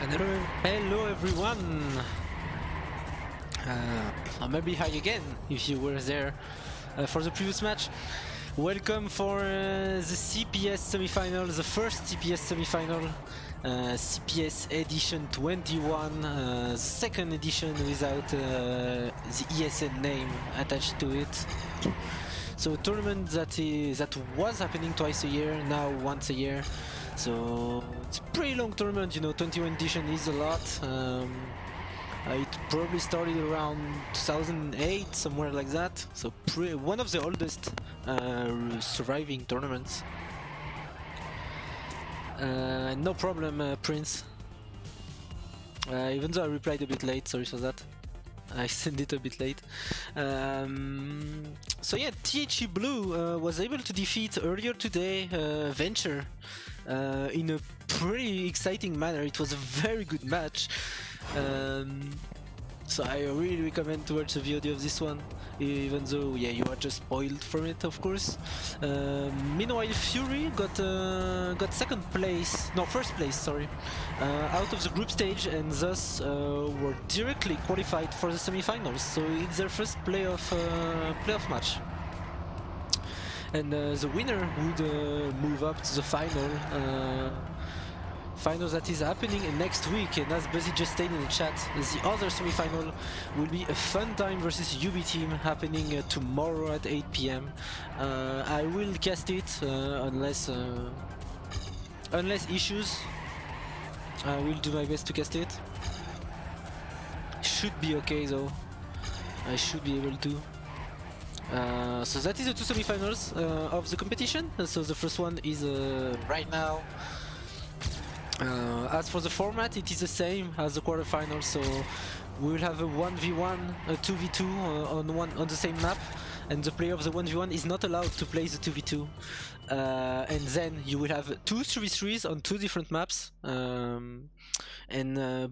Hello everyone! Maybe hi again if you were there for the previous match. Welcome for the CPS semi-final, the first CPS semi-final, CPS edition 21, the second edition without the ESN name attached to it. So a tournament that was happening twice a year, now once a year. So it's a pretty long tournament, you know, 21 edition is a lot. It probably started around 2008, somewhere like that. So one of the oldest surviving tournaments. No problem, Prince. Even though I replied a bit late, sorry for that. I sent it a bit late. So yeah, THE Blue was able to defeat earlier today Venture in a pretty exciting manner. It was a very good match. So I really recommend to watch the VOD of this one, even though yeah, you are just spoiled from it, of course. Meanwhile, Fury got first place, sorry, out of the group stage, and thus were directly qualified for the semi-finals. So it's their first playoff match, and the winner would move up to the final that is happening next week. And as Buzzy just stated in the chat, the other semi-final will be a Fun Time versus UB team happening tomorrow at 8 PM. I will cast it unless issues. I will do my best to cast it. Should be okay though. I should be able to. So that is the two semi-finals of the competition. So the first one is right now. As for the format, it is the same as the quarterfinals, so we will have a 1v1, a 2v2 on the same map, and the player of the 1v1 is not allowed to play the 2v2. And then you will have two 3v3s on two different maps, and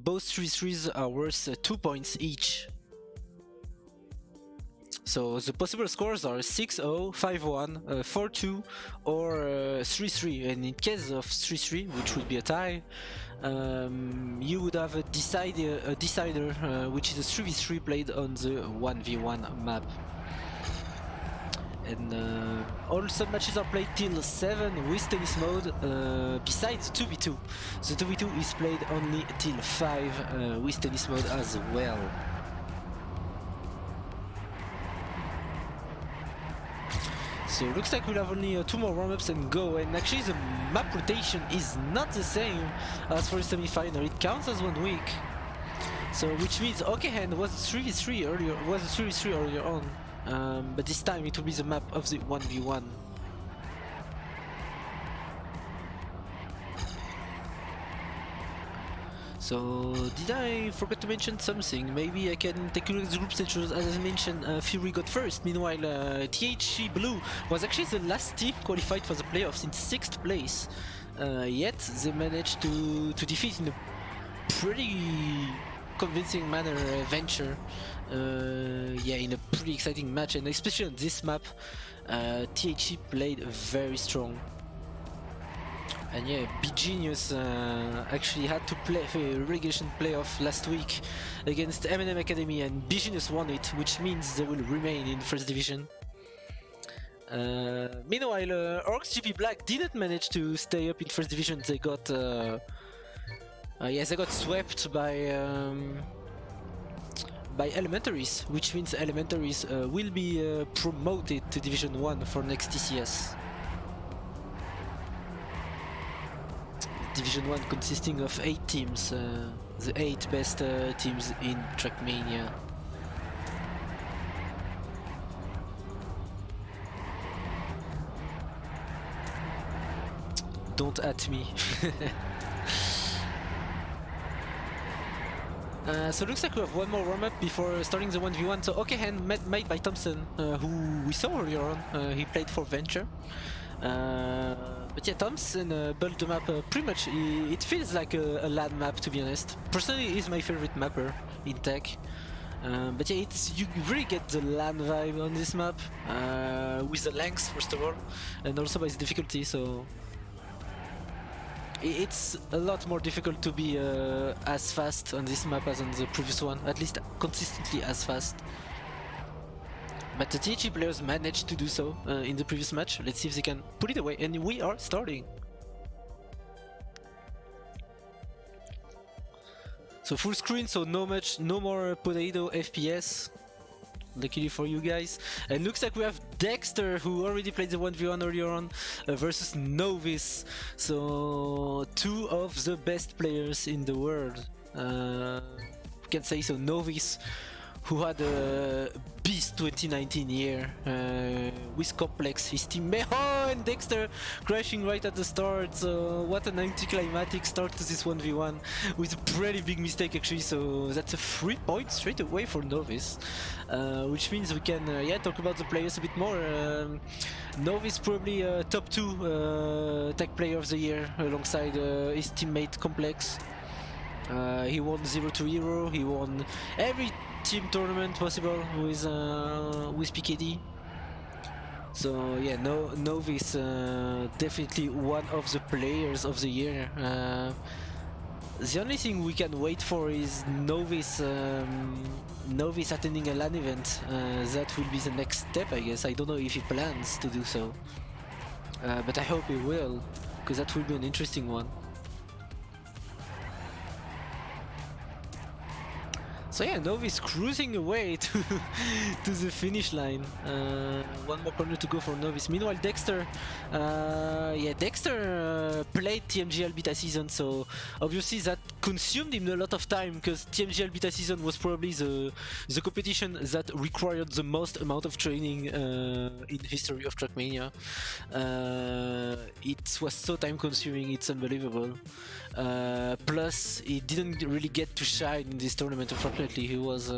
both 3v3s are worth 2 points each. So the possible scores are 6-0, 5-1, 4-2 or 3-3, and in case of 3-3, which would be a tie, you would have a decider, which is a 3v3 played on the 1v1 map. And all sub-matches are played till 7 with tennis mode, besides 2v2. The 2v2 is played only till 5 with tennis mode as well. So it looks like we'll have only 2 more warm-ups and go, and actually the map rotation is not the same as for the semi-final. It counts as 1 week. So which means Okehand was 3v3 earlier on, but this time it will be the map of the 1v1. So, did I forget to mention something? Maybe I can take a look at the group stages. As I mentioned, Fury got first. Meanwhile, THE Blue was actually the last team qualified for the playoffs in 6th place. Yet they managed to defeat in a pretty convincing manner Venture. Yeah, in a pretty exciting match, and especially on this map, THE played very strong. And yeah, B-Genius actually had to play a relegation playoff last week against M&M Academy, and B-Genius won it, which means they will remain in first division. Meanwhile, Orcs GP Black didn't manage to stay up in first division. They got they got swept by Elementaries, which means Elementaries will be promoted to Division 1 for next TCS. Division 1 consisting of 8 teams, the 8 best teams in Trackmania. Don't at me. So it looks like we have one more warm-up before starting the 1v1. So Okehand made by Thompson, who we saw earlier on. He played for Venture. But yeah, Thompson built the map pretty much. It feels like a LAN map, to be honest. Personally, it is my favorite mapper in tech. But yeah, you really get the LAN vibe on this map, with the length first of all, and also by the difficulty. So it's a lot more difficult to be as fast on this map as on the previous one, at least consistently as fast. But the THE players managed to do so in the previous match. Let's see if they can put it away, and we are starting. So full screen, so no more potato FPS. Luckily for you guys. And looks like we have Dexter, who already played the 1v1 earlier on, versus Novice. So two of the best players in the world. We can say so. Novice, who had a beast 2019 year with Complex, his teammate, and Dexter crashing right at the start. So what an anticlimactic start to this 1v1 with a pretty big mistake actually. So that's a 3 points straight away for Novice, which means we can talk about the players a bit more. Novice probably top 2 tech player of the year alongside his teammate Complex. He won 0 to Hero, he won every team tournament possible with PKD. So yeah, Novice definitely one of the players of the year. The only thing we can wait for is Novice attending a LAN event. That will be the next step, I guess. I don't know if he plans to do so, but I hope he will, because that will be an interesting one. So yeah, Novice cruising away to the finish line. One more corner to go for Novice. Meanwhile, Dexter, Dexter played TMGL beta season, so obviously that consumed him a lot of time, because TMGL beta season was probably the competition that required the most amount of training in history of Trackmania. It was so time consuming, it's unbelievable. Plus, he didn't really get to shine in this tournament. Unfortunately, he was,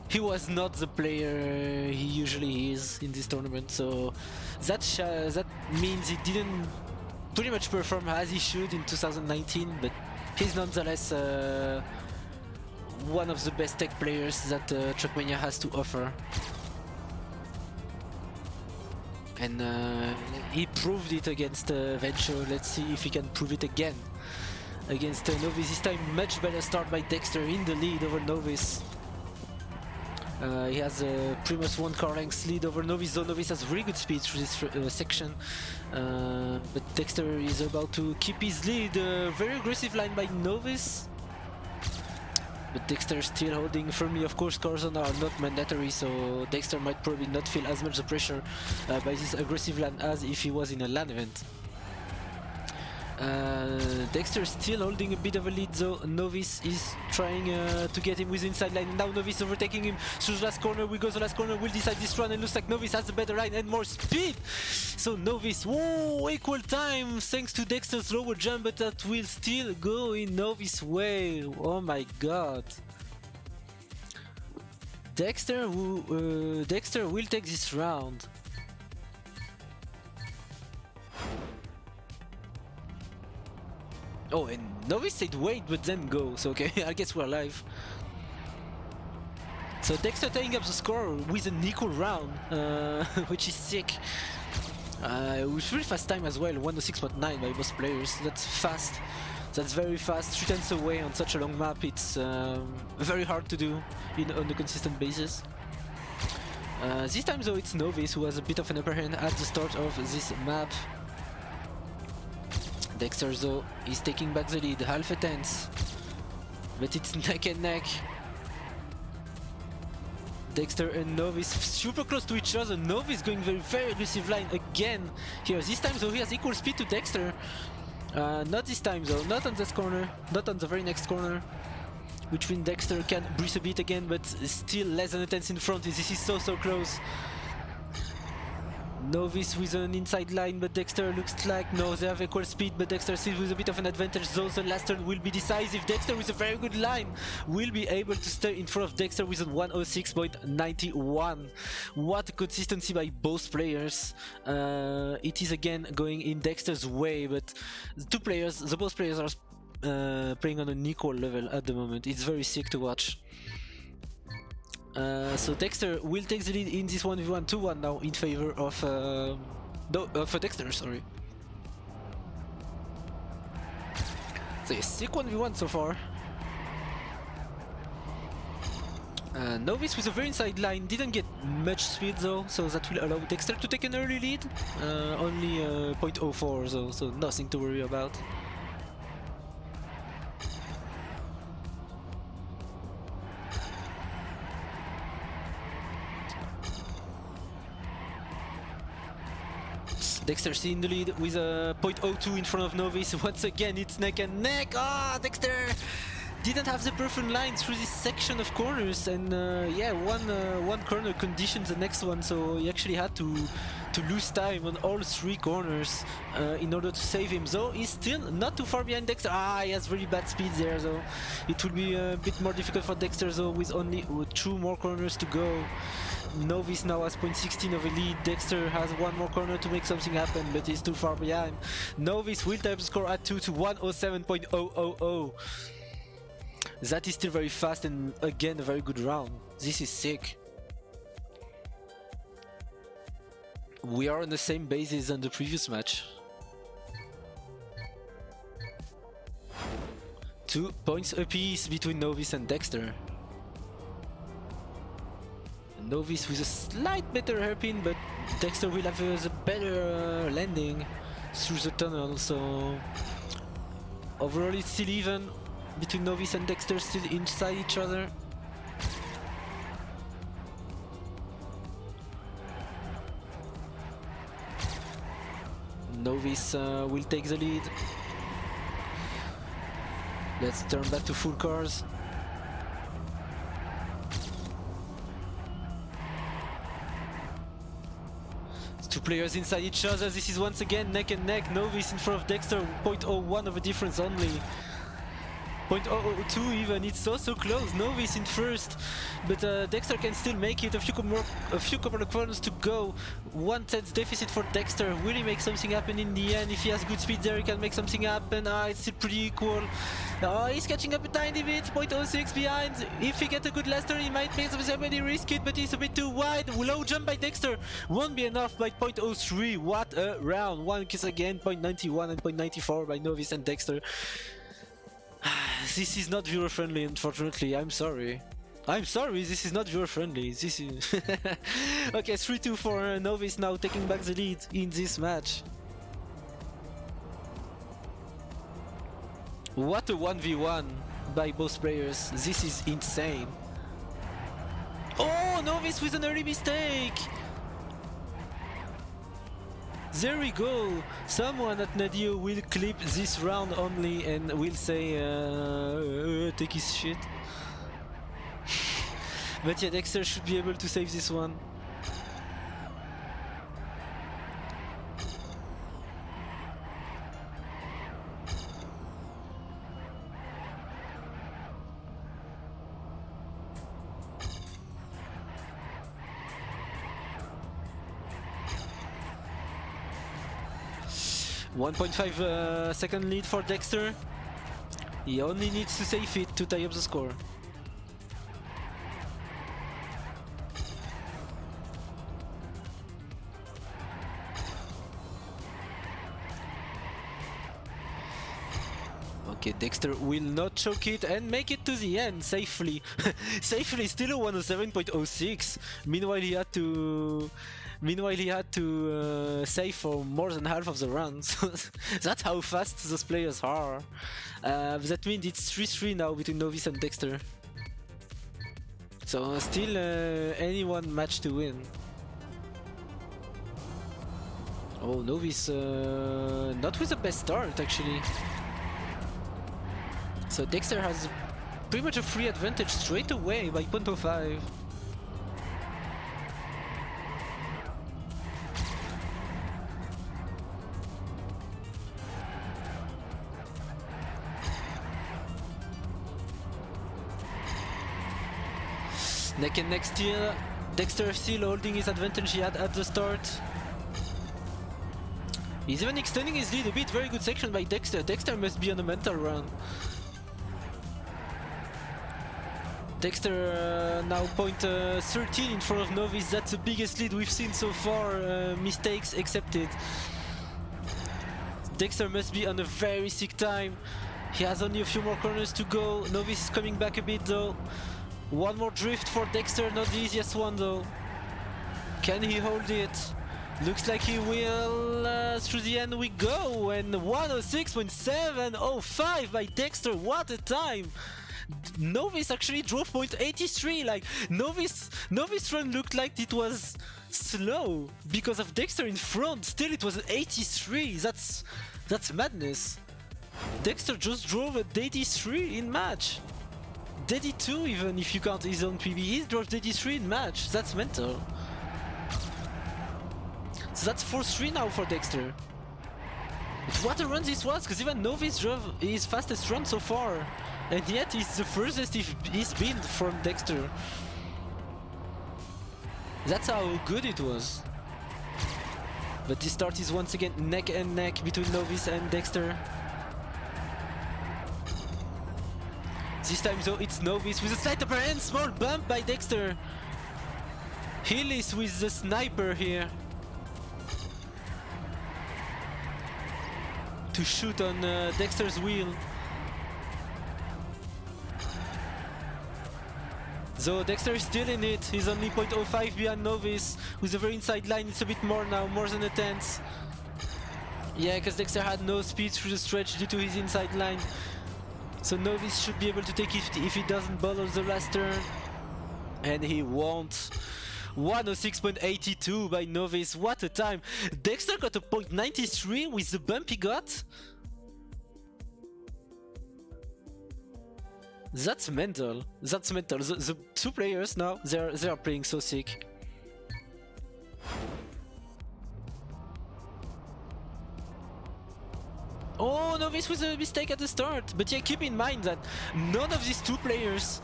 he was not the player he usually is in this tournament. So that means he didn't pretty much perform as he should in 2019. But he's nonetheless one of the best tech players that Trackmania has to offer. And he proved it against Venture. Let's see if he can prove it again against Novice. This time much better start by Dexter in the lead over Novice. He has a Primus 1 car length lead over Novice, though Novice has very good speed through this section. But Dexter is about to keep his lead. Very aggressive line by Novice. But Dexter still holding firmly. Of course, cars are not mandatory, so Dexter might probably not feel as much the pressure by this aggressive LAN as if he was in a LAN event. Dexter still holding a bit of a lead, though Novice is trying to get him with the inside line. Now Novice overtaking him through the last corner. We go to the last corner, will decide this run, and looks like Novice has the better line and more speed. So Novice, whoa, equal time thanks to Dexter's lower jump, but that will still go in Novice's way. Oh my god. Dexter will take this round. Oh, and Novice said wait, but then go. So okay, I guess we're alive. So Dexter taking up the score with an equal round, which is sick. With really fast time as well, 106.9 by most players. That's fast. That's very fast. 3 times away on such a long map. It's very hard to do on a consistent basis. This time though, it's Novice who has a bit of an upper hand at the start of this map. Dexter though is taking back the lead, half a tenth, but it's neck and neck. Dexter and Novice super close to each other. Novice going very aggressive line again here. This time though he has equal speed to Dexter. Not this time though, not on this corner, not on the very next corner, which means Dexter can breathe a bit again, but still less than a tenth in front. This is so close. Novice with an inside line, but Dexter looks like no, they have equal speed, but Dexter still with a bit of an advantage. Though the last turn will be decisive. Dexter with a very good line will be able to stay in front of Dexter with a 106.91. What a consistency by both players. It is again going in Dexter's way, but both players are playing on an equal level at the moment. It's very sick to watch. So Dexter will take the lead in this 1v1 2-1 now in favor of for Dexter, sorry. So a sick 1v1 so far. Novice with a very inside line didn't get much speed though, so that will allow Dexter to take an early lead. Only 0.04 though, so nothing to worry about. Dexter still in the lead with a 0.02 in front of Novice. Once again, it's neck and neck. Ah, Dexter didn't have the perfect line through this section of corners, and yeah, one corner conditioned the next one, so he actually had to lose time on all three corners in order to save him. Though he's still not too far behind Dexter. Ah, he has really bad speed there, though. It will be a bit more difficult for Dexter, though, with only 2 more corners to go. Novice now has 0.16 of a lead. Dexter has 1 more corner to make something happen, but he's too far behind. Novice will type the score at 2 to 107.000. That is still very fast, and again a very good round. This is sick. We are on the same basis than the previous match. 2 points apiece between Novice and Dexter. Novice with a slight better hairpin, but Dexter will have the better landing through the tunnel, so overall it's still even between Novice and Dexter, still inside each other. Novice will take the lead. Let's turn back to full cars. Two players inside each other. This is once again neck and neck. Novice in front of Dexter, 0.01 of a difference only. 0.002 even, it's so close. Novice in first, but Dexter can still make it. A few couple of corners to go. 1/10 deficit for Dexter. Will he make something happen in the end? If he has good speed there, he can make something happen. It's still pretty equal. He's catching up a tiny bit, 0.06 behind. If he gets a good last turn, he might make something happen. He risk it, but he's a bit too wide. Low jump by Dexter won't be enough by 0.03. What a round. One kiss again, 0.91 and 0.94 by Novice and Dexter. This is not viewer friendly, unfortunately. I'm sorry. This is not viewer friendly. This is okay. 3-2 for Novice now, taking back the lead in this match. What a 1v1 by both players. This is insane. Oh, Novice with an early mistake. There we go. Someone at Nadio will clip this round only and will say take his shit. But yeah, Dexter should be able to save this one. .5 second lead for Dexter. He only needs to save it to tie up the score. Okay, Dexter will not choke it and make it to the end safely. Safely, still a 107.06. Meanwhile, he had to save for more than half of the rounds. That's how fast those players are. That means it's 3-3 now between Novice and Dexter. So still any one match to win. Oh, Novice not with the best start actually. So Dexter has pretty much a free advantage straight away by 0.05. Neck and neck still. Dexter still holding his advantage he had at the start. He's even extending his lead a bit. Very good section by Dexter. Dexter must be on a mental run. Dexter now 0.13 in front of Novice. That's the biggest lead we've seen so far. Mistakes accepted. Dexter must be on a very sick time. He has only a few more corners to go. Novice is coming back a bit though. One more drift for Dexter, not the easiest one though. Can he hold it? Looks like he will. Through the end we go, and 106.705 by Dexter. What a time! Novice actually drove point 83. Like Novice run looked like it was slow because of Dexter in front. Still, it was 83. That's madness. Dexter just drove at 83 in match. 82 even if you count his own PB. He drove 83 in match. That's mental. So that's 4-3 now for Dexter. But what a run this was, because even Novice drove his fastest run so far. And yet it's the furthest he's been from Dexter. That's how good it was. But this start is once again neck and neck between Novice and Dexter. This time though it's Novice with a slight upper hand, small bump by Dexter. Hillis with the sniper here. To shoot on Dexter's wheel. So Dexter is still in it. He's only 0.05 behind Novice. With a very inside line, it's a bit more now, more than a tenth. Yeah, because Dexter had no speed through the stretch due to his inside line. So Novice should be able to take it if he doesn't bottle the last turn. And he won't. 106.82 by Novice. What a time! Dexter got a 0.93 with the bump he got. That's mental. That's mental. The two players now, they are playing so sick. Oh, Novice with a mistake at the start. But yeah, keep in mind that none of these two players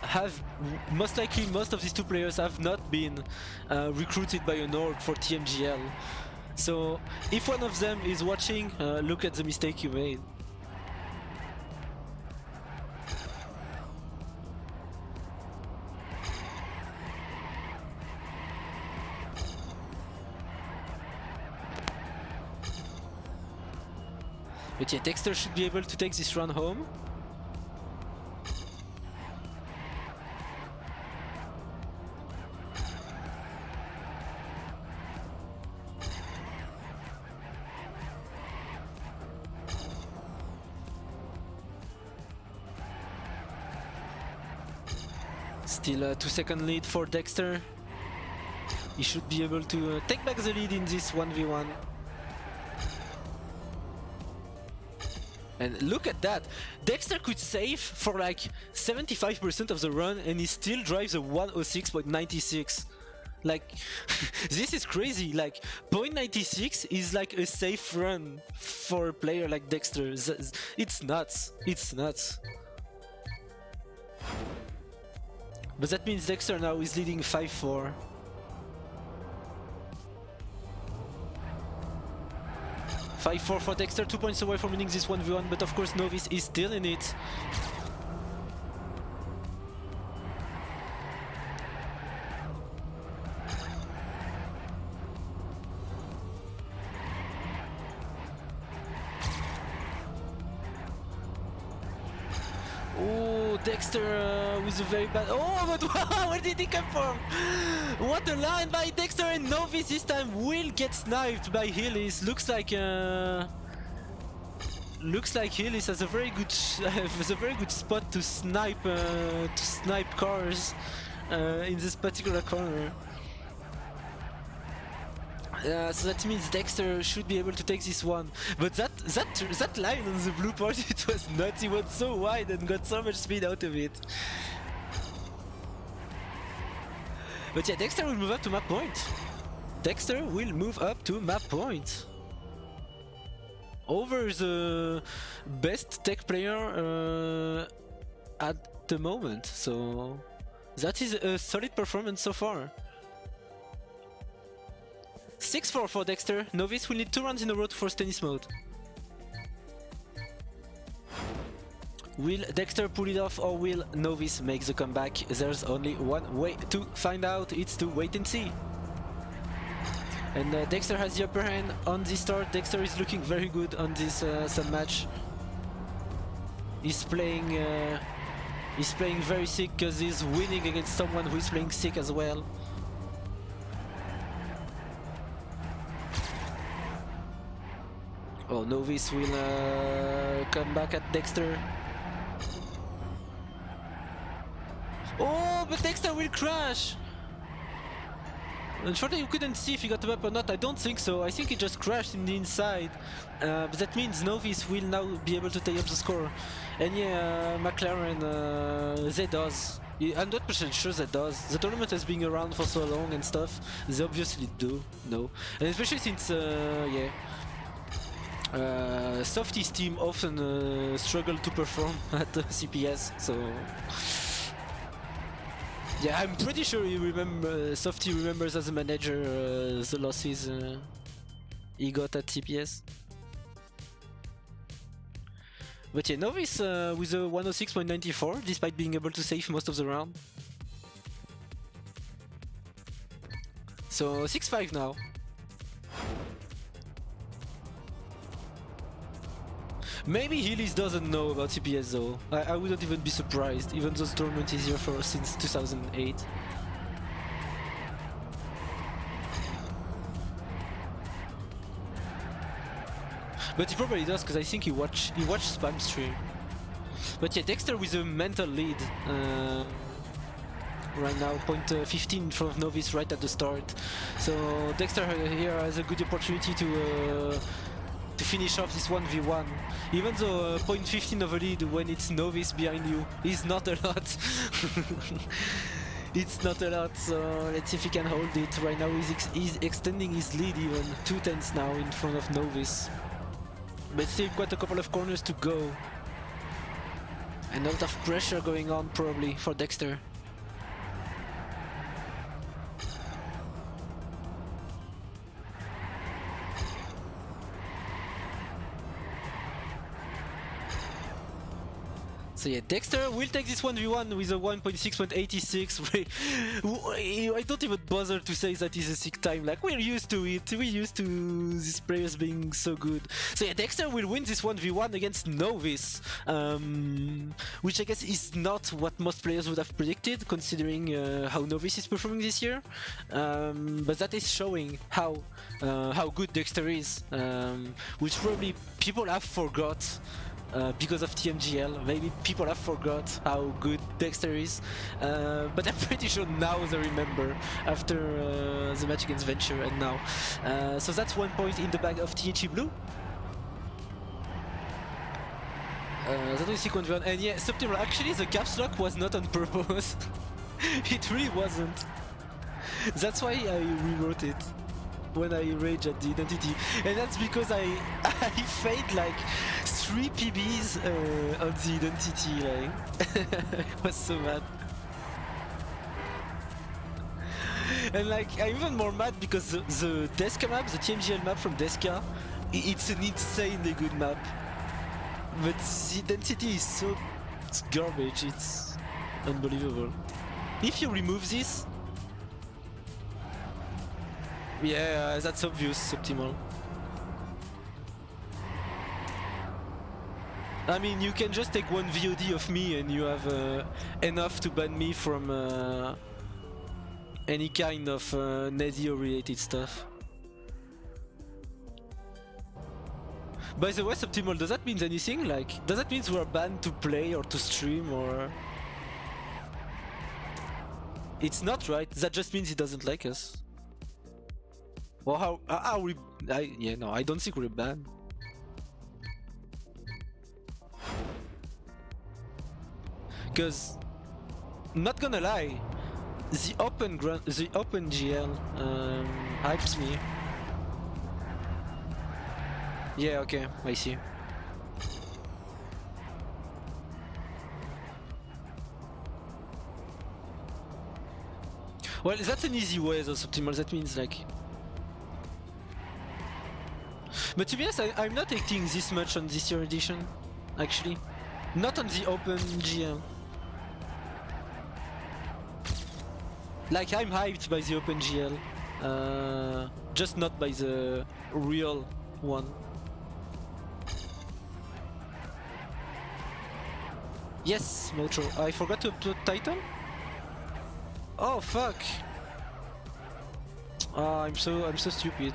have, most likely most of these two players have not been recruited by an org for TMGL. So if one of them is watching, look at the mistake you made. But yeah, Dexter should be able to take this run home. Still a 2-second lead for Dexter. He should be able to take back the lead in this 1v1. And look at that! Dexter could save for like 75% of the run and he still drives a 106.96. Like, this is crazy. Like, 0.96 is like a safe run for a player like Dexter. It's nuts. It's nuts. But that means Dexter now is leading 5-4. 5-4 for Dexter, 2 points away from winning this 1v1, but of course Novice is still in it. Oh, Dexter with a very bad... Oh, but wow, where did he come from? What a line by Dexter, and Novice this time will get sniped by Hillis. Looks like Hillis has a very good spot to snipe cars in this particular corner. So that means Dexter should be able to take this one. But that line on the blue part, it was nuts. He went so wide and got so much speed out of it. But yeah, Dexter will move up to map point. Dexter will move up to map point. Over the best tech player at the moment. So that is a solid performance so far. 6-4 for Dexter. Novice will need 2 runs in a row to force tennis mode. Will Dexter pull it off or will Novice make the comeback? There's only one way to find out. It's to wait and see. And Dexter has the upper hand on this start. Dexter is looking very good on this Sun match. He's playing very sick because he's winning against someone who is playing sick as well. Oh, Novice will come back at Dexter. Oh, but Dexter will crash! Unfortunately, you couldn't see if he got the up or not. I don't think so. I think he just crashed in the inside. But that means Novice will now be able to take up the score. And yeah, McLaren, they does. I'm not sure that does. The tournament has been around for so long and stuff. They obviously do. No. And especially since, yeah. Softy's team often struggle to perform at the CPS, so yeah, I'm pretty sure Softy remembers as a manager the losses he got at CPS. But yeah, Novice with a 106.94 despite being able to save most of the round. So 6-5 now. Maybe Heelys doesn't know about CPS though. I wouldn't even be surprised, even though the tournament is here for since 2008. But he probably does, because I think he watched spam stream. But yeah, Dexter with a mental lead right now, point 15 in front of Novice right at the start. So Dexter here has a good opportunity to finish off this 1v1. Even though point 15 of a lead when it's Novice behind you is not a lot. It's not a lot, so let's see if he can hold it. Right now he's extending his lead even 2/10 now in front of Novice. But still quite a couple of corners to go. And a lot of pressure going on probably for Dexter. So yeah, Dexter will take this 1v1 with a 1.6.86. I don't even bother to say that is a sick time, like we're used to it, we're used to these players being so good. So yeah, Dexter will win this 1v1 against Novice, which I guess is not what most players would have predicted, considering how Novice is performing this year. But that is showing how good Dexter is, which probably people have forgot. Because of TMGL, maybe people have forgot how good Dexter is, but I'm pretty sure now they remember after the match against Venture and now. So that's 1 point in the bag of THE Blue. That was sequence 1, and yeah, Subtimal, actually the caps lock was not on purpose. It really wasn't. That's why I rewrote it when I rage at the identity, and that's because I failed like 3 PBs on the identity, like I was so mad. And like I'm even more mad because the Deska map, the TMGL map from Deska, it's an insanely good map, but the identity is so garbage, it's unbelievable. If you remove this, yeah, that's obvious, Optimal. I mean, you can just take one VOD of me and you have enough to ban me from any kind of Nezio related stuff. By the way, Optimal, does that mean anything? Like, does that mean we're banned to play or to stream or... It's not, right? That just means he doesn't like us. Well, how are we? Yeah, no, I don't think we're banned. Because, not gonna lie, the open GL hypes me. Yeah, okay, I see. Well, that's an easy way, though, Optimal. That means like. But to be honest, I'm not acting this much on this year edition, actually. Not on the open GM. Like, I'm hyped by the open GL. Just not by the real one. Yes, Motro. I forgot to upload title. Oh fuck! I'm so stupid.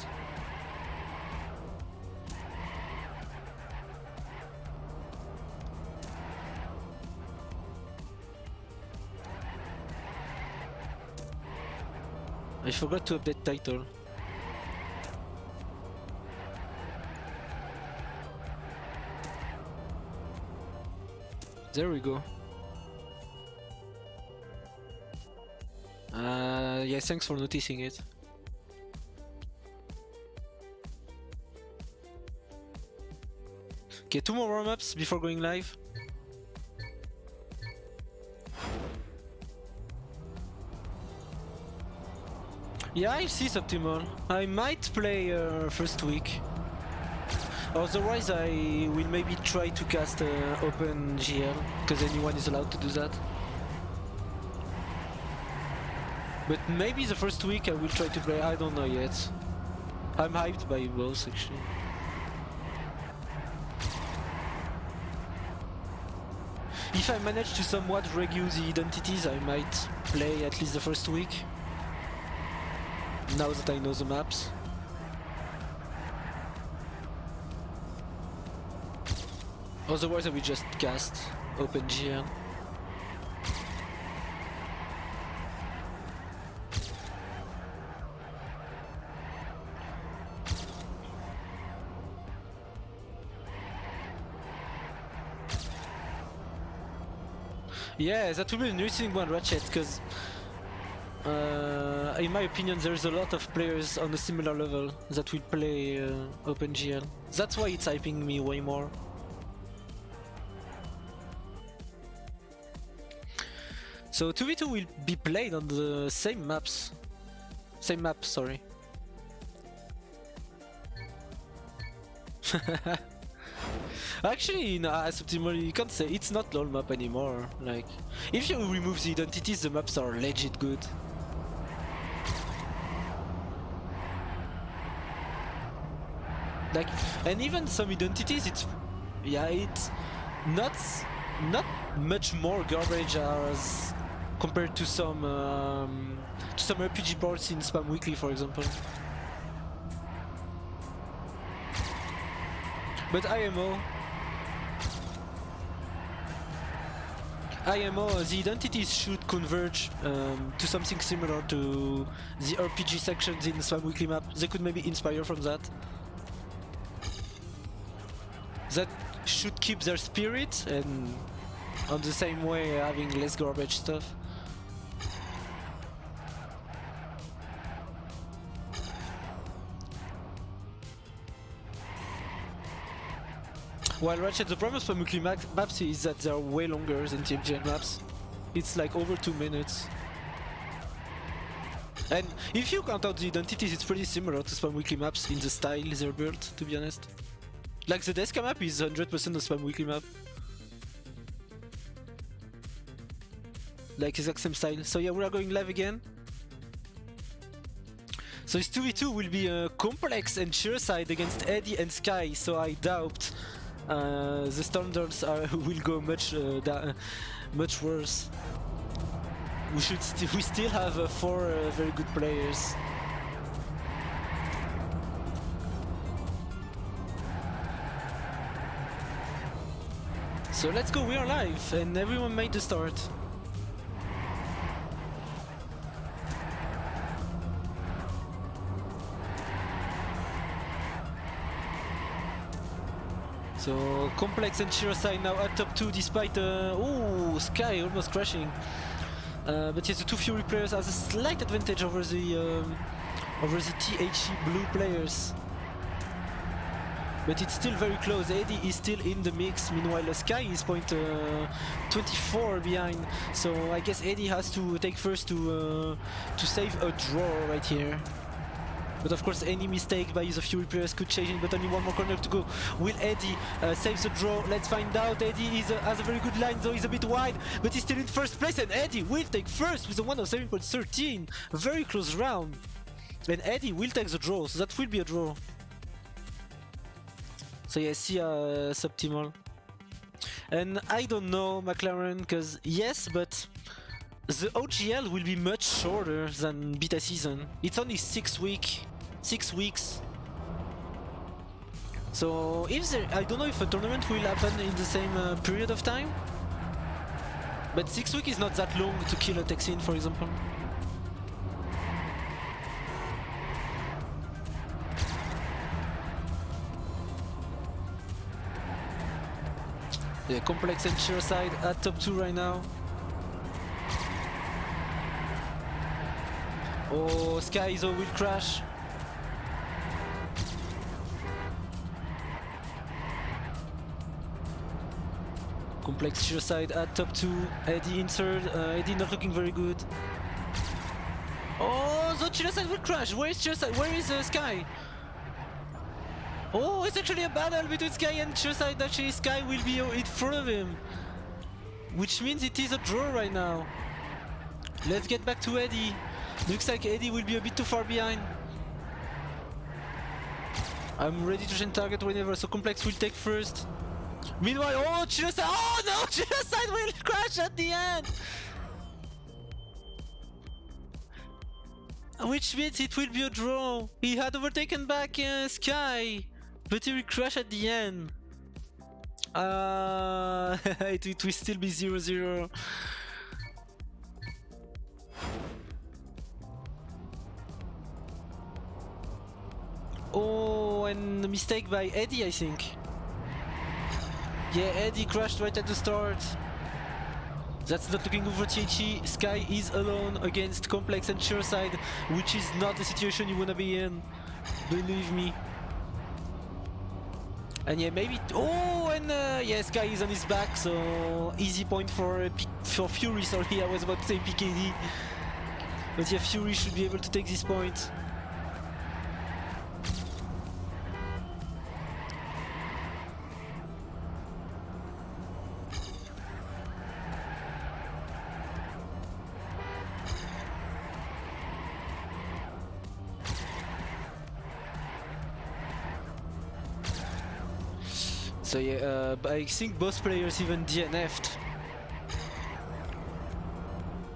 I forgot to update title. There we go. Yeah, thanks for noticing it. Okay, 2 more warm-ups before going live. Yeah, I see Optimal. I might play first week. Otherwise, I will maybe try to cast Open GL, because anyone is allowed to do that. But maybe the first week I will try to play, I don't know yet. I'm hyped by both actually. If I manage to somewhat review the identities, I might play at least the first week. Now that I know the maps. Otherwise I will just cast OpenGL. Yeah, that will be an interesting one, Ratchet, because in my opinion there's a lot of players on a similar level that will play OpenGL. That's why it's hyping me way more. So 2v2 will be played on the same maps. Same map, sorry. Actually, no, as optimally you can't say it's not LoL map anymore. Like, if you remove the identities, the maps are legit good. Like, and even some identities, it's not much more garbage as compared to some RPG boards in Spam Weekly, for example. But IMO, the identities should converge to something similar to the RPG sections in Spam Weekly map. They could maybe inspire from that. That should keep their spirit and on the same way having less garbage stuff. While Ratchet, the problem with Spam Weekly maps is that they are way longer than TMGL maps. It's like over 2 minutes. And if you count out the identities, it's pretty similar to Spam Weekly maps in the style they're built, to be honest. Like the Deska map is 100% a Spam Weekly map. Like exact same style. So yeah, we are going live again. So this 2v2 will be complex and suicide against Eddie and Sky, so I doubt the standards will go much worse. We still have 4 very good players. So let's go, we are live and everyone made the start. So Complex and Shirasai now at top 2 despite oh, Sky almost crashing. But yes, the 2 Fury players has a slight advantage over the THE blue players. But it's still very close. Eddie is still in the mix. Meanwhile, Sky is point 24 behind. So I guess Eddie has to take first to save a draw right here. But of course, any mistake by the Fury players could change it. But only one more corner to go. Will Eddie save the draw? Let's find out. Eddie has a very good line, though he's a bit wide, but he's still in first place. And Eddie will take first with a 107.13. A very close round. And Eddie will take the draw, so that will be a draw. So yeah, see suboptimal. And I don't know McLaren, because yes, but the OGL will be much shorter than beta season. It's only 6 weeks. So if there, I don't know if a tournament will happen in the same period of time. But 6 weeks is not that long to kill a Texan, for example. Yeah, Complex and Cheerside at top 2 right now. Oh, Sky Iso will crash. Complex Cheerside at top 2. Eddie in third. Eddie not looking very good. Oh, the Cheerside will crash. Where is Cheerside? Where is Sky? Oh, it's actually a battle between Sky and Cheerside. Actually, Sky will be in front of him, which means it is a draw right now. Let's get back to Eddie. Looks like Eddie will be a bit too far behind. I'm ready to change target whenever, so Complex will take first. Meanwhile, oh, Cheerside! Oh no, Cheerside will crash at the end! Which means it will be a draw. He had overtaken back Sky, but he will crash at the end. It will still be 0-0. Oh, and a mistake by Eddie, I think. Yeah, Eddie crashed right at the start. That's not looking good for THE. Sky is alone against Complex and Cheerside, which is not the situation you wanna be in. Believe me. And yeah, maybe. Oh, and yeah, Sky is on his back, so easy point for Fury. Sorry, I was about to say PKD, but yeah, Fury should be able to take this point. So yeah, I think both players even DNF'd.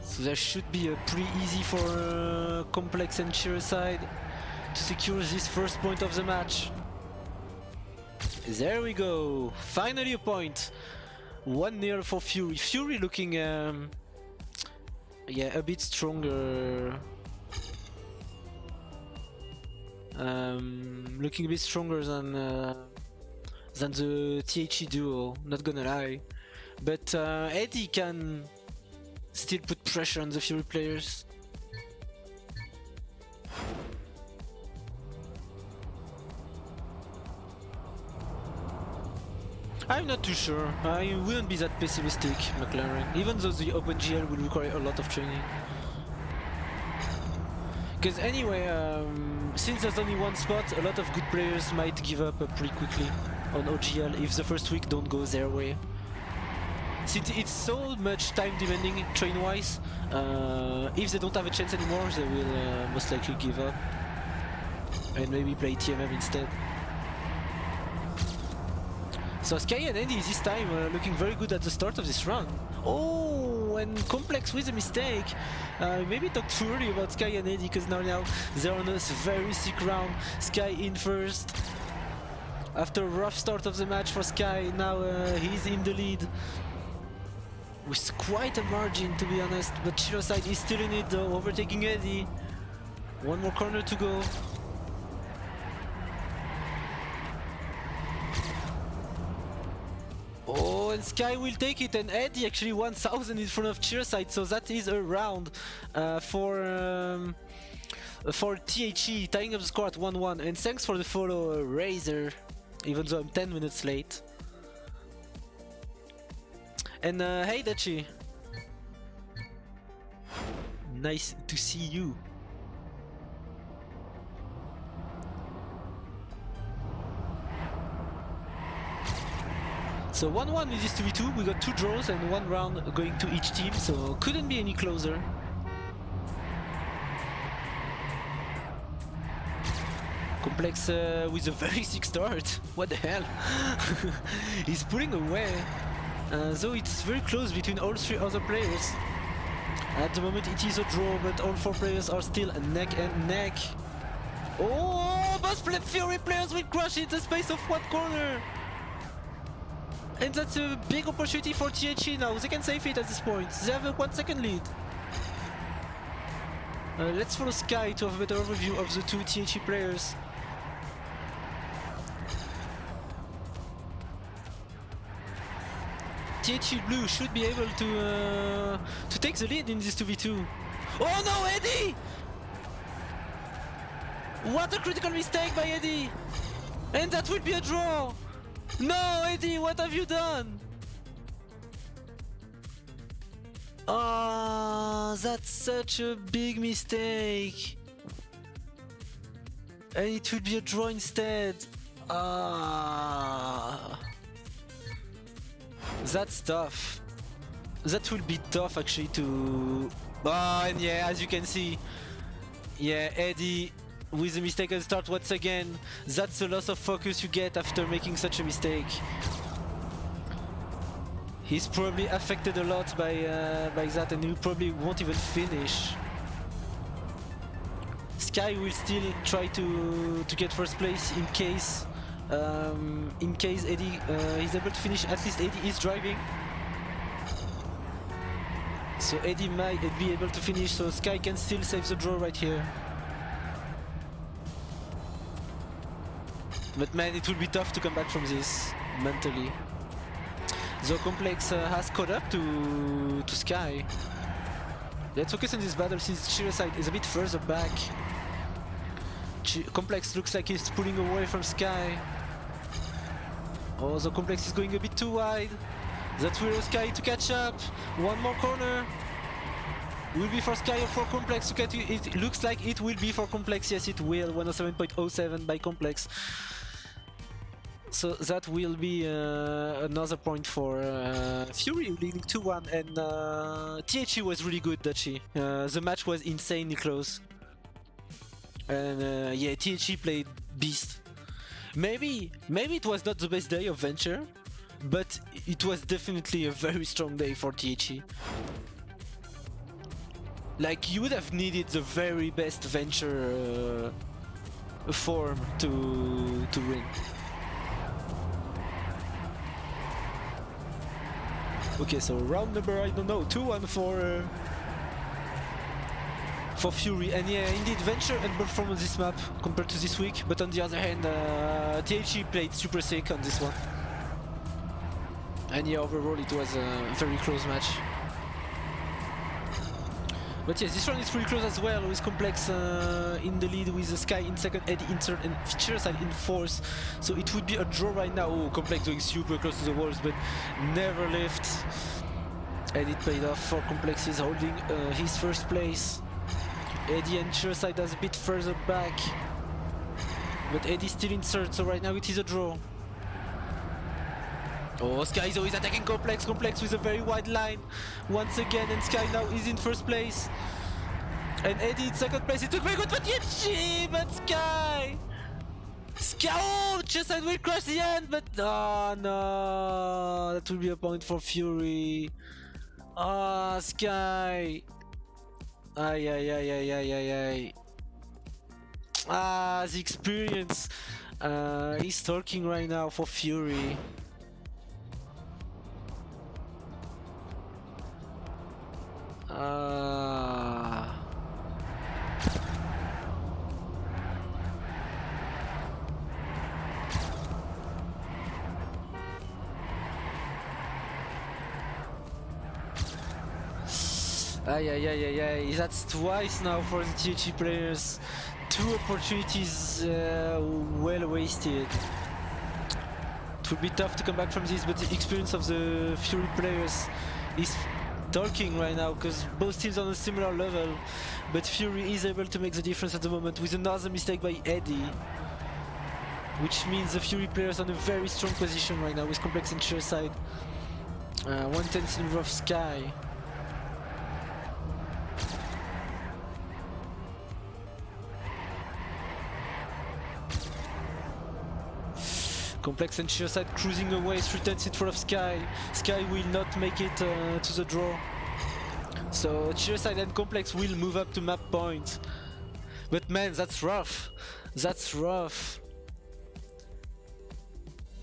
So that should be pretty easy for Complex and Cheerside to secure this first point of the match. There we go, finally a point. 1-0 for Fury. Fury looking yeah, a bit stronger. Looking a bit stronger than the THE duo, not gonna lie. But Eddie can still put pressure on the Fury players. I'm not too sure. I wouldn't be that pessimistic, McLaren, even though the OpenGL will require a lot of training. Because anyway, since there's only one spot, a lot of good players might give up pretty quickly on OGL if the first week don't go their way. Since it's so much time demanding train-wise, if they don't have a chance anymore, they will most likely give up and maybe play TMS instead. So Sky and Andy this time looking very good at the start of this run. Oh, and Complex with a mistake. Maybe talk too early about Sky and Eddie, because now they're on a very sick round. Sky in first. After a rough start of the match for Sky, now he's in the lead. With quite a margin, to be honest, but Cheerside is still in it though, overtaking Eddie. One more corner to go. Oh, and Sky will take it, and Eddie actually 1000 in front of Cheerside, so that is a round for THE, tying up the score at 1-1. And thanks for the follow, Razor, even though I'm 10 minutes late. And hey Dachi, nice to see you. So 1-1 in this 2v2, we got 2 draws and 1 round going to each team, so couldn't be any closer. Complex with a very sick start. What the hell? He's pulling away. Though it's very close between all three other players. At the moment it is a draw, but all four players are still neck and neck. Oh, both Fury players will crash in the space of one corner. And that's a big opportunity for THE now. They can save it at this point. They have a 1 second lead. Let's follow Sky to have a better overview of the two THE players. THE Blue should be able to take the lead in this 2v2. Oh no, Eddie! What a critical mistake by Eddie! And that will be a draw! No, Eddie, what have you done? Ah, that's such a big mistake. And it will be a draw instead. Ah. That's tough. That will be tough actually to... Ah, and yeah, as you can see, yeah, Eddie with a mistake at the start once again. That's the loss of focus you get after making such a mistake. He's probably affected a lot by that, and he probably won't even finish. Sky will still try to get first place in case Eddie is able to finish. At least Eddie is driving, so Eddie might be able to finish, so Sky can still save the draw right here. But man, it will be tough to come back from this mentally. The Complex has caught up to Sky. Let's focus on this battle since Chiraside is a bit further back. Complex looks like he's pulling away from Sky. Oh, the Complex is going a bit too wide. That will allow Sky to catch up. One more corner. Will be for Sky or for Complex to catch it. It looks like it will be for Complex. Yes, it will. 107.07 by Complex. So that will be another point for Fury leading 2-1, and THE was really good, Dachi. The match was insanely close. And yeah, THE played beast. Maybe it was not the best day of Venture, but it was definitely a very strong day for THE. Like, you would have needed the very best Venture form to win. Okay, so round number, I don't know, 2-1 for Fury. And yeah, indeed, Venture underperformed on this map compared to this week, but on the other hand, THE played super sick on this one. And yeah, overall it was a very close match. But yes, this round is pretty close as well, with Complex in the lead, with Sky in second, Eddie in third, and Chiraside in fourth. So it would be a draw right now. Oh, Complex going super close to the walls, but never left. And it paid off for Complex. He's holding his first place. Eddie and Chiraside is a bit further back, but Eddie's still in third, so right now it is a draw. Oh, Sky is always attacking Complex. Complex with a very wide line once again, and Sky now is in first place. And Eddie in second place. It took very good for THE, but Sky! Oh, Chiraside will crash the end, but oh no! That will be a point for Fury. Ah, Sky! Ay. Ah, the experience. He's talking right now for Fury. Ay. That's twice now for the THE players. Two opportunities well wasted. It would be tough to come back from this, but the experience of the Fury players is talking right now, because both teams are on a similar level, but Fury is able to make the difference at the moment with another mistake by Eddie, which means the Fury players are in a very strong position right now with Complex and Chiraside. 1/10 in rough Sky. Complex and Cheerside cruising away, 3 tenths in front of Sky. Sky will not make it to the draw. So Cheerside and Complex will move up to map point. But man, that's rough. That's rough.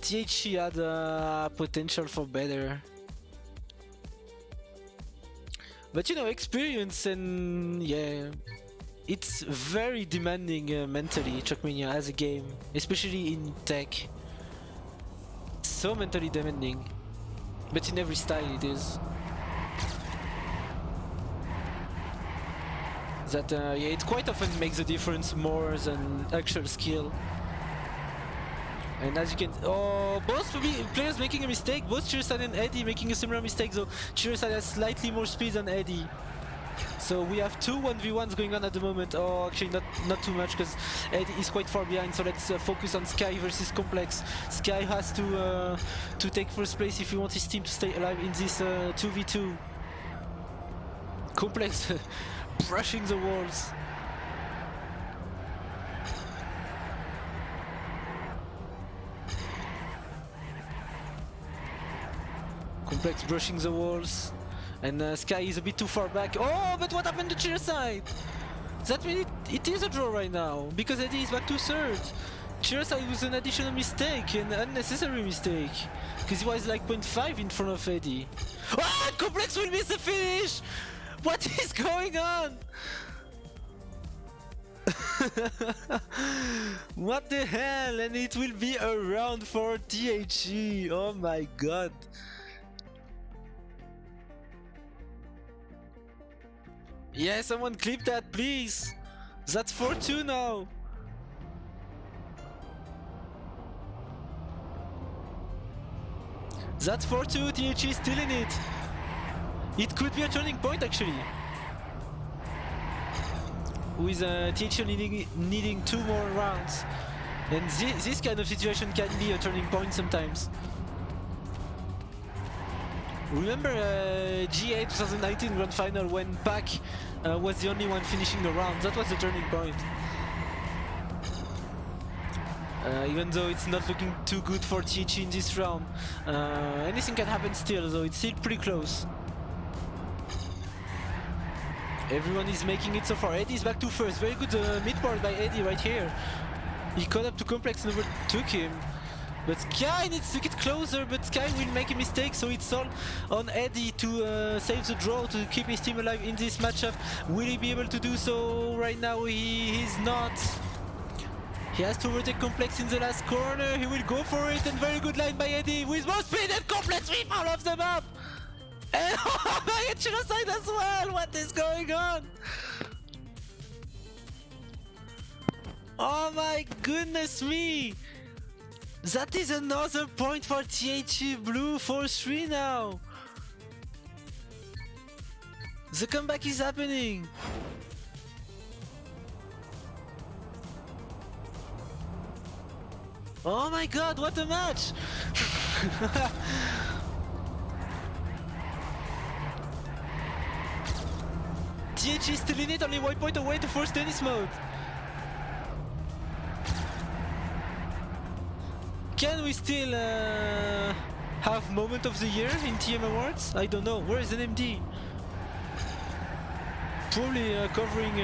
THC had potential for better. But you know, experience and yeah, it's very demanding mentally, Trackmania as a game, especially in tech. So mentally demanding, but in every style it is. That yeah, it quite often makes a difference more than actual skill. And as you can, both players making a mistake, both Cheerside and Eddie making a similar mistake, though Cheerside has slightly more speed than Eddie. So we have two 1v1s going on at the moment. Oh, actually not too much because Eddie is quite far behind. So let's focus on Sky versus Complex. Sky has to take first place if he wants his team to stay alive in this 2v2. Complex brushing the walls. Complex brushing the walls. And Sky is a bit too far back. Oh, but what happened to Cheerside? That means it is a draw right now, because Eddie is back to third. Cheerside was an additional mistake, an unnecessary mistake, because he was like 0.5 in front of Eddie. Oh, Complex will miss the finish! What is going on? What the hell? And it will be a round for THE. Oh my god. Yeah, someone clip that, please. That's 4-2 now. That's 4-2. THE is still in it. It could be a turning point, actually. With THE needing 2 more rounds. And this kind of situation can be a turning point sometimes. Remember GA 2019 Grand Final when Pac was the only one finishing the round? That was the turning point. Even though it's not looking too good for THE in this round. Anything can happen still, though it's still pretty close. Everyone is making it so far. Eddie is back to first. Very good mid part by Eddie right here. He caught up to Complex, never took him. But Sky needs to get closer, but Sky will make a mistake, so it's all on Eddie to save the draw, to keep his team alive in this matchup. Will he be able to do so? Right now he is not. He has to overtake Complex in the last corner. He will go for it, and very good line by Eddie with more speed, and Complex will fall off the map. And oh my god, Genocide as well! What is going on? Oh my goodness me! That is another point for THE Blue, 4-3 now! The comeback is happening! Oh my god, what a match! THE is still in it, only 1 point away to force tennis mode. Can we still have moment of the year in TM Awards? I don't know. Where is NMD? Probably covering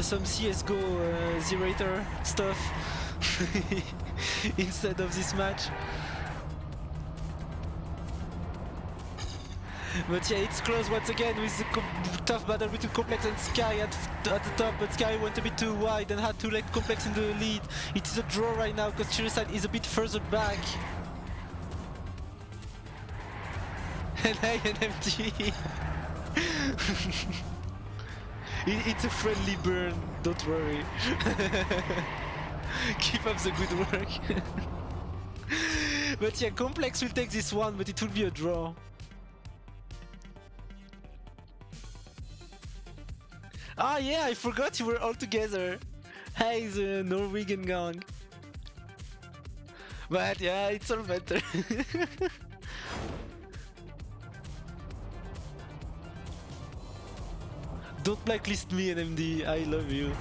some CSGO Zerator stuff instead of this match. But yeah, it's close once again with the tough battle between Complex and Sky at the top, but Sky went a bit too wide and had to let Complex in the lead. It is a draw right now because Cheerside is a bit further back. And hey, NMT. It's a friendly burn, don't worry. Keep up the good work. But yeah, Complex will take this one, but it will be a draw. Ah yeah, I forgot you were all together. Hey, the Norwegian gang. But yeah, it's all better. Don't blacklist me, NMD. I love you.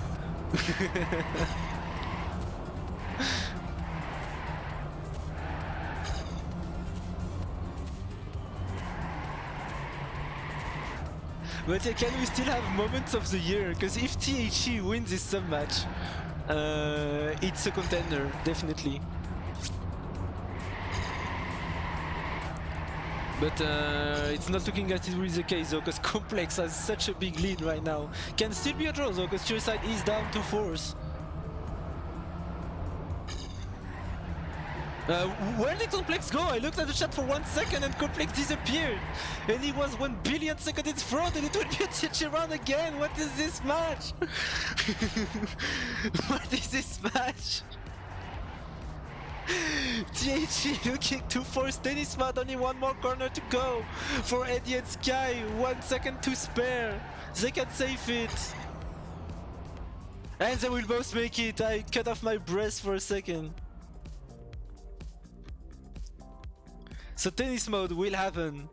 But yeah, can we still have moments of the year? Because if THE wins this sub match, it's a contender, definitely. But it's not looking like it will be the case though, because Complex has such a big lead right now. Can still be a draw though, because Suicide is down to 4s. Where did Complex go? I looked at the chat for 1 second and Complex disappeared. And he was 1 billion seconds in front and it will be a THE round again. What is this match? What is this match? THE looking to force Tennis Mad, only 1 more corner to go for Eddie and Sky, 1 second to spare. They can save it. And they will both make it. I cut off my breath for a second. So tennis mode will happen.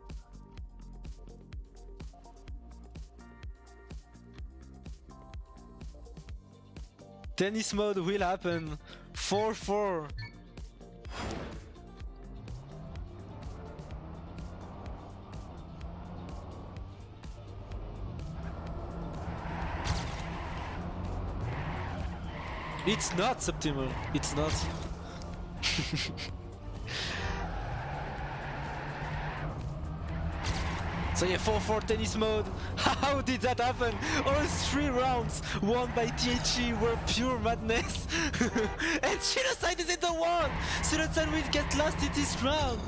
Tennis mode will happen. 4-4. It's not suboptimal. It's not. So yeah, 4-4 tennis mode. How did that happen? All 3 rounds won by THE were pure madness. And Genocide is in the one. Genocide will get last in this round.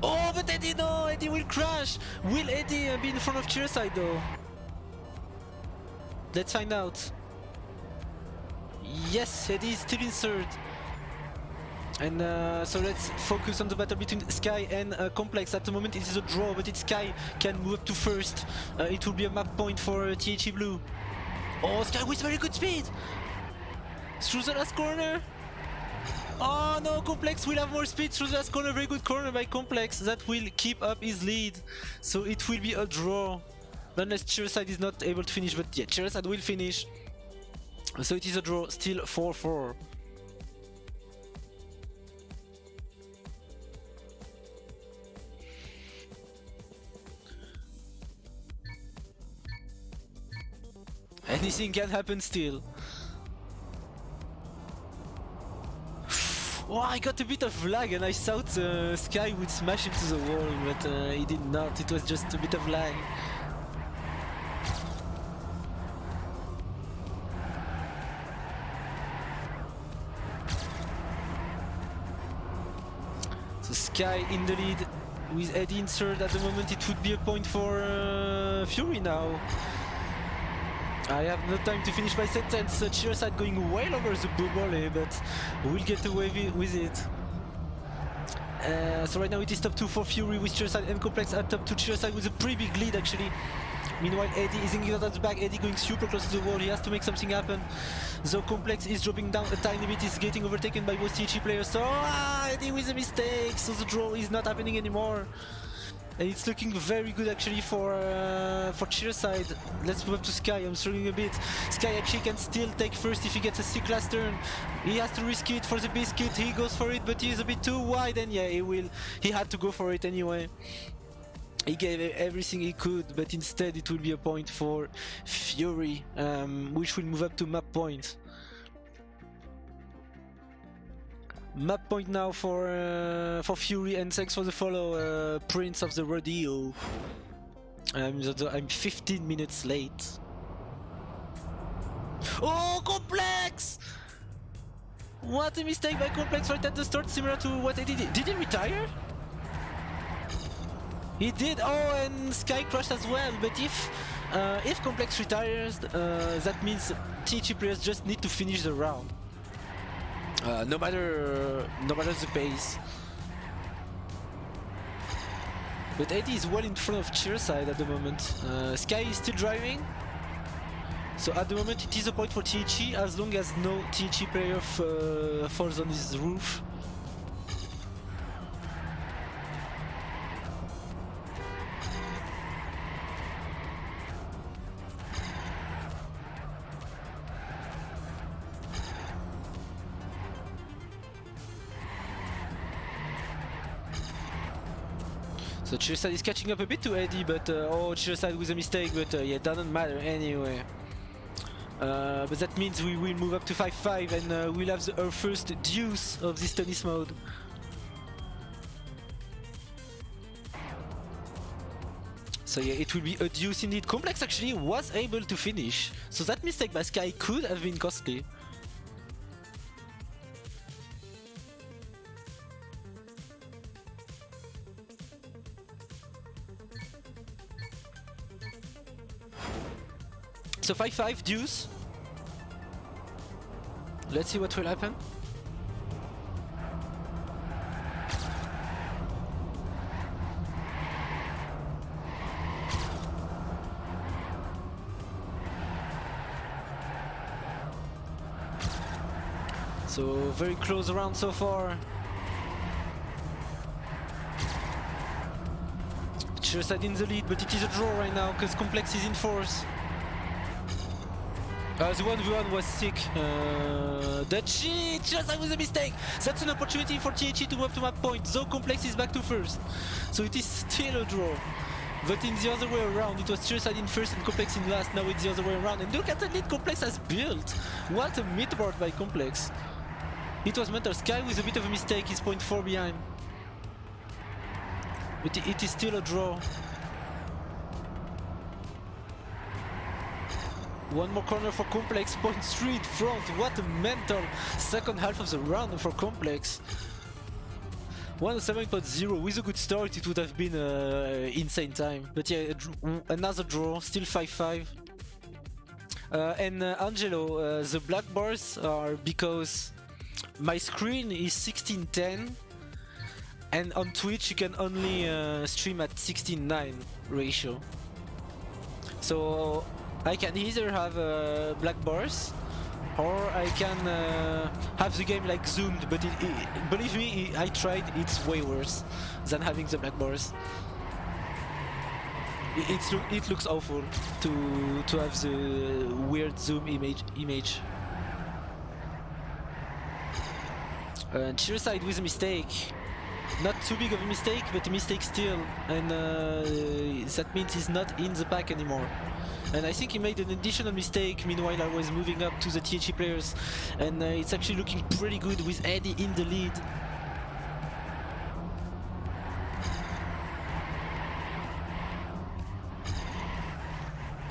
Oh, but Eddie, no! Eddie will crash! Will Eddie be in front of Genocide though? Let's find out. Yes, Eddie is still in third. And so let's focus on the battle between Sky and Complex. At the moment it is a draw, but it's Sky can move up to first. It will be a map point for THE Blue. Oh, Sky with very good speed! Through the last corner! Oh no, Complex will have more speed through the last corner. Very good corner by Complex. That will keep up his lead. So it will be a draw. Unless Cheerside is not able to finish, but yeah, Cheerside will finish. So it is a draw, still 4-4. Anything can happen still. Oh, I got a bit of lag and I thought Sky would smash into the wall, but he did not. It was just a bit of lag. So Sky in the lead with Eddie in third. At the moment it would be a point for Fury now. I have no time to finish my sentence. Cheerside going well over the blue volley, but we'll get away with it. So right now it is top 2 for Fury with Cheerside and Complex at top 2. Cheerside with a pretty big lead actually. Meanwhile Eddie is in the back. Eddie going super close to the wall. He has to make something happen. So Complex is dropping down a tiny bit. He's getting overtaken by both THE players. So Eddie with a mistake. So the draw is not happening anymore. And it's looking very good actually for Cheerside. Let's move up to Sky. I'm struggling a bit. Sky actually can still take first if he gets a sick last turn. He has to risk it for the biscuit. He goes for it, but he's a bit too wide, and yeah, he had to go for it anyway. He gave everything he could, but instead it will be a point for Fury, which will move up to map point. Map point now for Fury, and thanks for the follow, Prince of the Rodeo. I'm 15 minutes late. Oh, Complex! What a mistake by Complex right at the start, similar to what he did. Did he retire? He did. Oh, and Sky crashed as well. But if Complex retires, that means THE players just need to finish the round. No matter the pace. But Eddie is well in front of Cheerside at the moment. Sky is still driving. So at the moment it is a point for THE as long as no THE player falls on his roof. So Chirside is catching up a bit to Eddie, but oh, Chirside with a mistake, but yeah, it doesn't matter anyway. But that means we will move up to 5-5 and we'll have our first deuce of this tennis mode. So yeah, it will be a deuce indeed. Complex actually was able to finish, so that mistake by Sky could have been costly. So 5-5 deuce. Let's see what will happen. So very close round so far. Chirside in the lead, but it is a draw right now because Complex is in force. The 1v1 was sick. That shit! Chirside with a mistake! That's an opportunity for THE to move to map point, though Complex is back to first. So it is still a draw. But in the other way around, it was Chirside in first and Complex in last, now it's the other way around. And look at the lead Complex has built! What a mid-board by Complex. It was Mental Sky with a bit of a mistake, he's 0.4 behind. But it is still a draw. One more corner for Complex, 0.3 in front. What a mental second half of the round for Complex. 107.0 with a good start, it would have been insane time. But yeah, another draw, still 5-5. And Angelo, the black bars are because my screen is 16:10 and on Twitch you can only stream at 16:9 ratio. So I can either have black bars or I can have the game like zoomed, but believe me, I tried, it's way worse than having the black bars. It looks awful to have the weird zoom image. And Chirside with a mistake. Not too big of a mistake, but a mistake still. And that means he's not in the pack anymore. And I think he made an additional mistake, meanwhile I was moving up to the THE players. And it's actually looking pretty good with Eddie in the lead.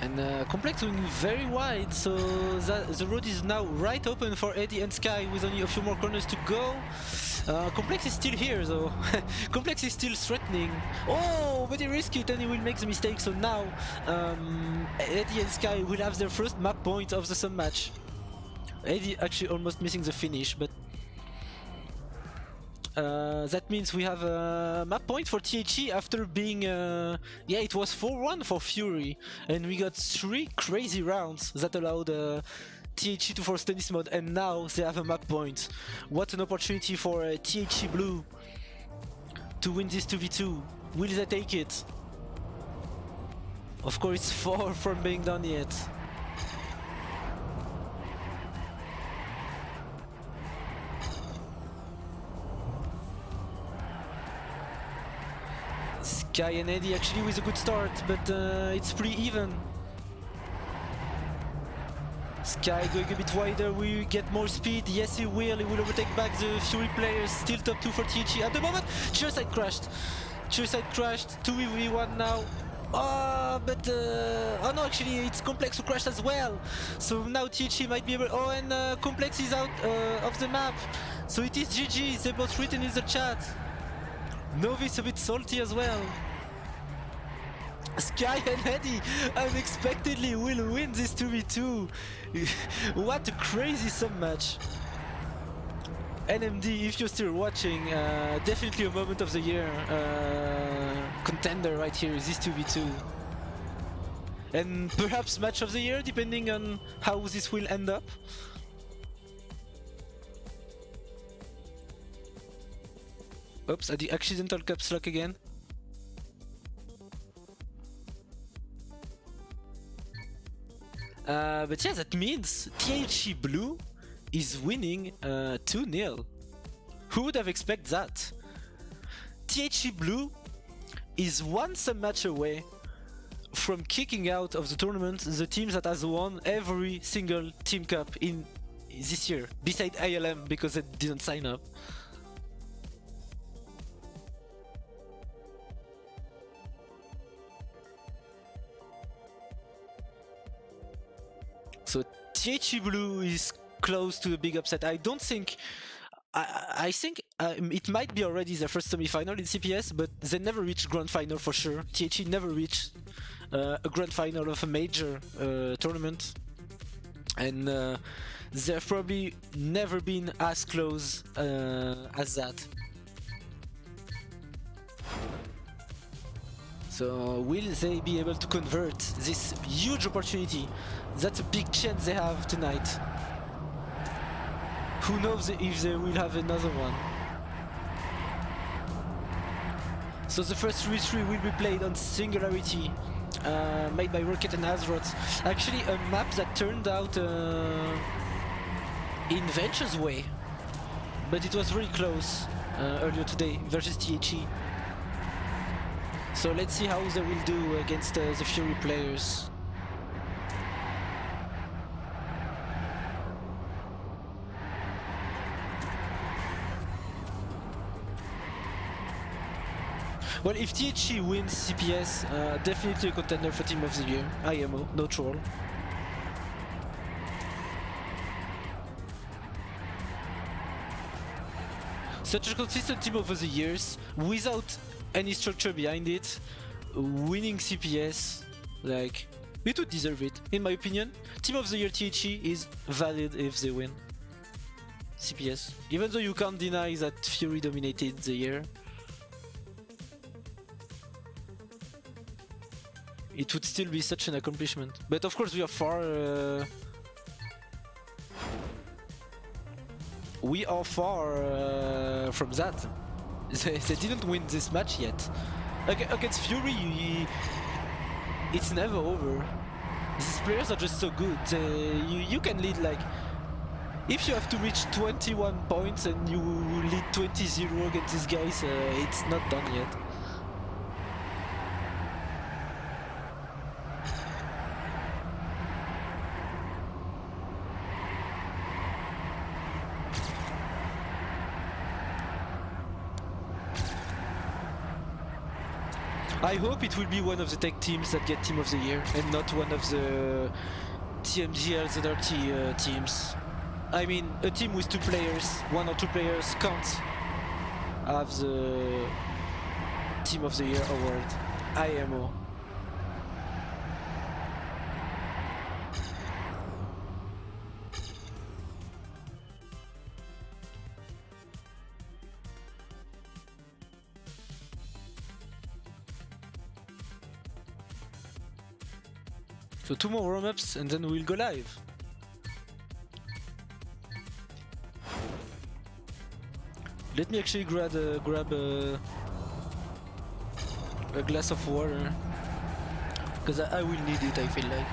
And Complex going very wide, so the road is now right open for Eddie and Sky with only a few more corners to go. Complex is still here though. Complex is still threatening. Oh, but he risked it and he will make the mistake, so now Eddie and Sky will have their first map point of the sum match. Eddie actually almost missing the finish, but that means we have a map point for THE after being, yeah, it was 4-1 for Fury, and we got 3 crazy rounds that allowed THE to force tennis mode, and now they have a map point. What an opportunity for THE Blue to win this 2v2. Will they take it? Of course, it's far from being done yet. Sky and Eddie actually with a good start, but it's pretty even. Sky going a bit wider, will get more speed, yes he will overtake back the Fury players, still top 2 for THE at the moment. Chirside crashed, 2v1 now. Oh, but oh no, actually it's Complex who crashed as well. So now THE might be able, oh, and Complex is out of the map. So it is GG, they both written in the chat. Novice a bit salty as well. Sky and Eddie unexpectedly will win this 2v2. What a crazy sub match. NMD, if you're still watching, definitely a moment of the year contender right here is this 2v2. And perhaps match of the year, depending on how this will end up. Oops, at the accidental caps lock again. But yeah, that means THE Blue is winning 2-0. Who would have expected that? THE Blue is one sub match away from kicking out of the tournament the team that has won every single Team Cup in this year, beside ILM because they didn't sign up. So THE Blue is close to a big upset. I don't think. I think it might be already their first semi-final in CPS, but they never reached grand final for sure. THE never reached a grand final of a major tournament, and they've probably never been as close as that. So will they be able to convert this huge opportunity? That's a big chance they have tonight. Who knows if they will have another one. So the first 3-3 will be played on Singularity, made by Rocket and Azeroth. Actually a map that turned out in Venture's way, but it was really close earlier today versus THE. So let's see how they will do against the Fury players. Well, if THE wins CPS, definitely a contender for Team of the Year. IMO, no troll. Such a consistent Team of the Years, without any structure behind it, winning CPS, like, it would deserve it, in my opinion. Team of the Year THE is valid if they win CPS. Even though you can't deny that Fury dominated the year, it would still be such an accomplishment. But of course we are far from that. They didn't win this match yet. Against Fury, it's never over. These players are just so good. You can lead, like, if you have to reach 21 points and you lead 20-0 against these guys, it's not done yet. I hope it will be one of the tech teams that get Team of the Year and not one of the TMGL, the dirty teams. I mean, a team with two players, one or two players, can't have the Team of the Year award. IMO. So 2 more warm-ups and then we'll go live. Let me actually grab a glass of water, because I will need it, I feel like.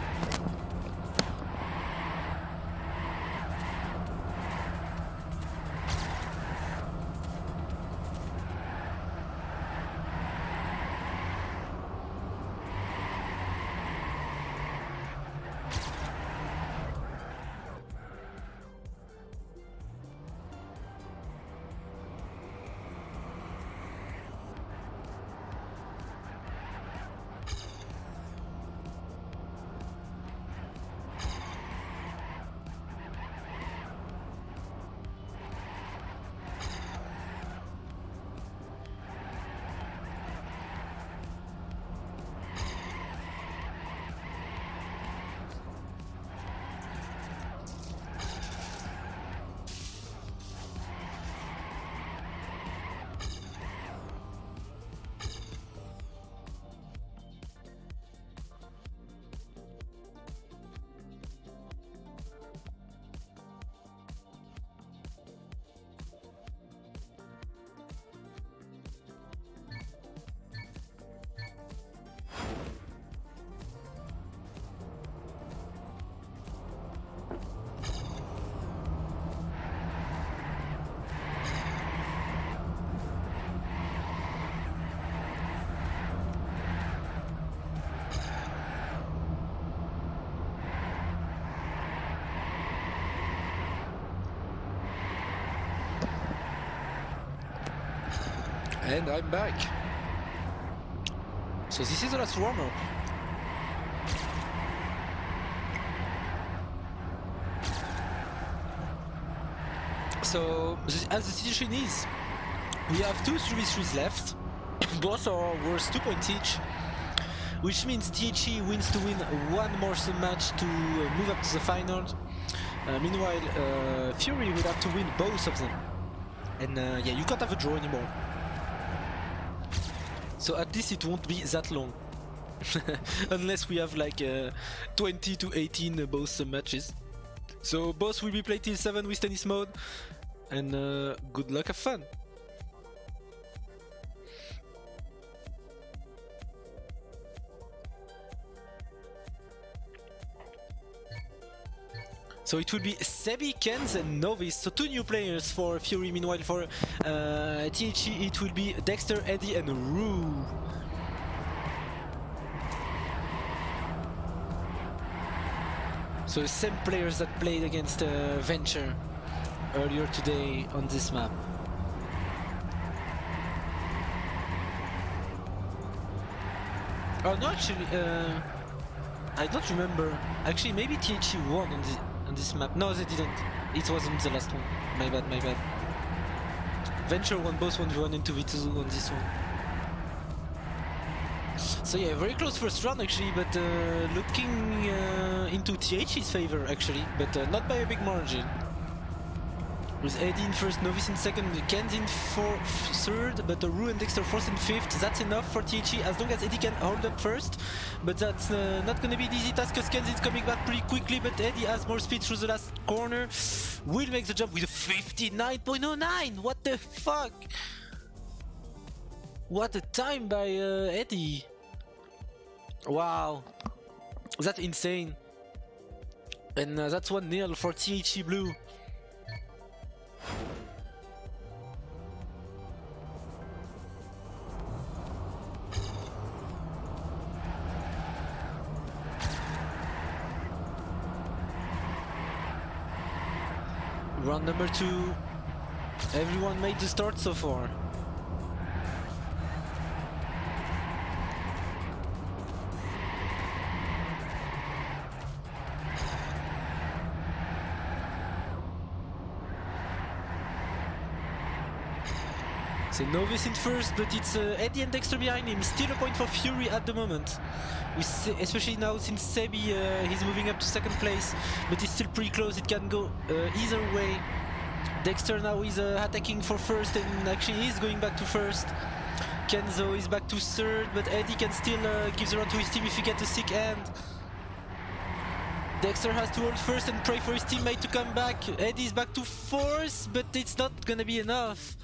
And I'm back. So this is the last warm-up. So, as the situation is, we have 2 3v3s left. Both are worth 2 points each, which means THE wins to win one more match to move up to the final. Meanwhile, Fury would have to win both of them. And yeah, you can't have a draw anymore. So at least it won't be that long. Unless we have like 20 to 18 both matches. So both will be played till 7 with tennis mode. And good luck, have fun. So it will be Sebi, Kenz and Novice, so 2 new players for Fury. Meanwhile for THE it will be Dexter, Eddie and Rue. So the same players that played against Venture earlier today on this map. Oh no, actually, I don't remember. Actually, maybe THE won on this map. No, they didn't. It wasn't the last one. My bad, my bad. Venture won both 1v1 and 2v2 on this one. So yeah, very close first round actually, but looking into THE's favor actually, but not by a big margin. With Eddie in first, Novice in second, Ken's in third, but Rue and Dexter fourth and fifth. That's enough for THE as long as Eddie can hold up first. But that's not gonna be an easy task because Ken's is coming back pretty quickly, but Eddie has more speed through the last corner. Will make the jump with a 59.09! What the fuck? What a time by Eddie! Wow, that's insane. And that's 1-0 for THE Blue. Round number 2. Everyone made the start so far. So Novice in first, but it's Eddie and Dexter behind him. Still a point for Fury at the moment. Especially now since Sebi he's moving up to second place, but it's still pretty close. It can go either way. Dexter now is attacking for first and actually he's going back to first. Kenzo is back to third, but Eddie can still give the run to his team if he gets a sick hand. Dexter has to hold first and pray for his teammate to come back. Eddie is back to fourth, but it's not gonna be enough.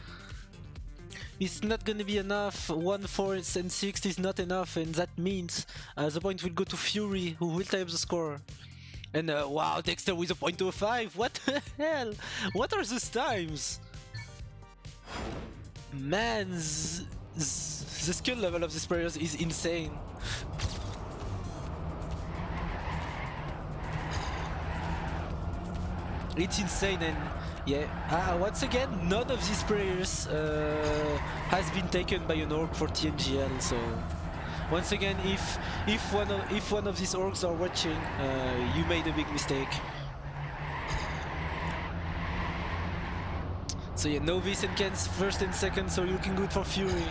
It's not gonna be enough. 1, 4 and 6 is not enough, and that means the point will go to Fury, who will tie up the score. And wow, Dexter with a .05. What the hell? What are those times? Man, the skill level of these players is insane. It's insane, and yeah, once again, none of these players has been taken by an org for TNGL. So once again, if one of these orgs are watching, you made a big mistake. So yeah, Novice and Ken's first and second, so looking good for Fury.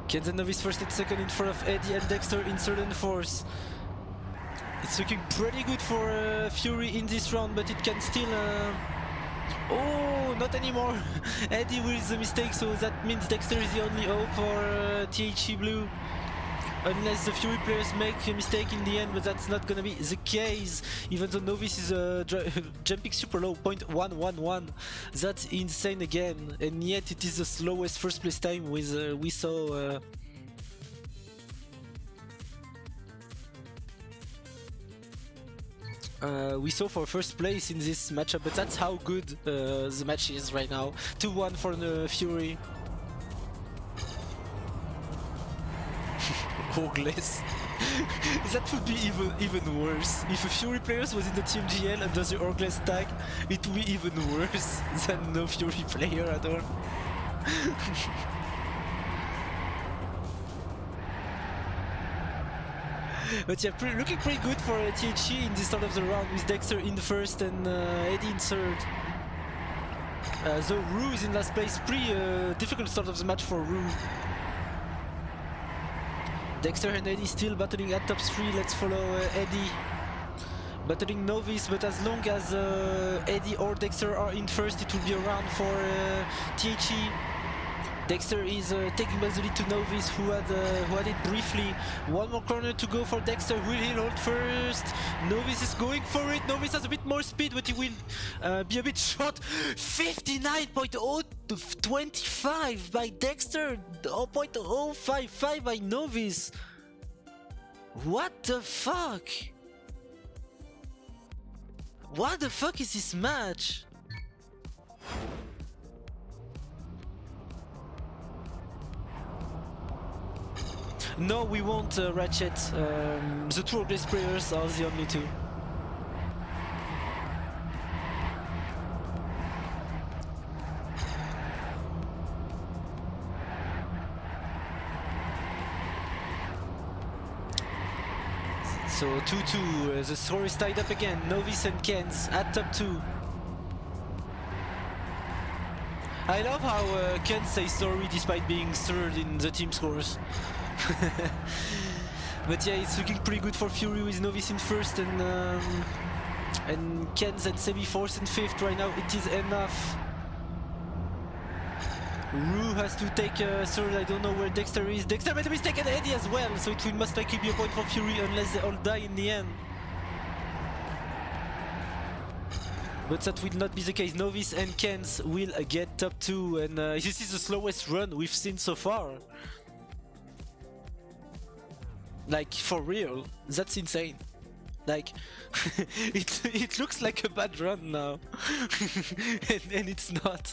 Ken's and Novice first and second in front of Eddie and Dexter in third and fourth. It's looking pretty good for Fury in this round, but it can still... Oh, not anymore! Eddie with the mistake, so that means Dexter is the only hope for THE Blue. Unless the Fury players make a mistake in the end, but that's not gonna be the case. Even though Novice is jumping super low, 0.111. That's insane again, and yet it is the slowest first place time with we saw. We saw for first place in this matchup, but that's how good the match is right now. 2-1 for the Fury. orgless. That would be even worse. If a Fury player was in the TMGL and does the orgless tag, it would be even worse than no Fury player at all. But yeah, looking pretty good for THC in the start of the round, with Dexter in first and Eddie in third. Though Rue is in last place, pretty difficult start of the match for Rue. Dexter and Eddie still battling at top 3. Let's follow Eddie. Battling Novice, but as long as Eddie or Dexter are in first, it will be a round for THE. Dexter is taking back the lead to Novice, who had it briefly. One more corner to go for Dexter. Will he hold first? Novice is going for it. Novice has a bit more speed, but he will be a bit short. 59.025 by Dexter. 0.055 by Novice. What the fuck? What the fuck is this match? No, we won't Ratchet. The two orgless players are the only two. So 2-2, the score is tied up again. Novice and Kens at top 2. I love how Ken says sorry despite being third in the team scores. But yeah, it's looking pretty good for Fury with Novice in first and Ken's and Sebi fourth and fifth. Right now it is enough. Rue has to take third. I don't know where Dexter is. Dexter made a mistake and Eddie as well, so it will most likely be a point for Fury unless they all die in the end. But that will not be the case. Novice and Kens will get top 2, and this is the slowest run we've seen so far. Like, for real, that's insane. Like, it looks like a bad run now, and it's not.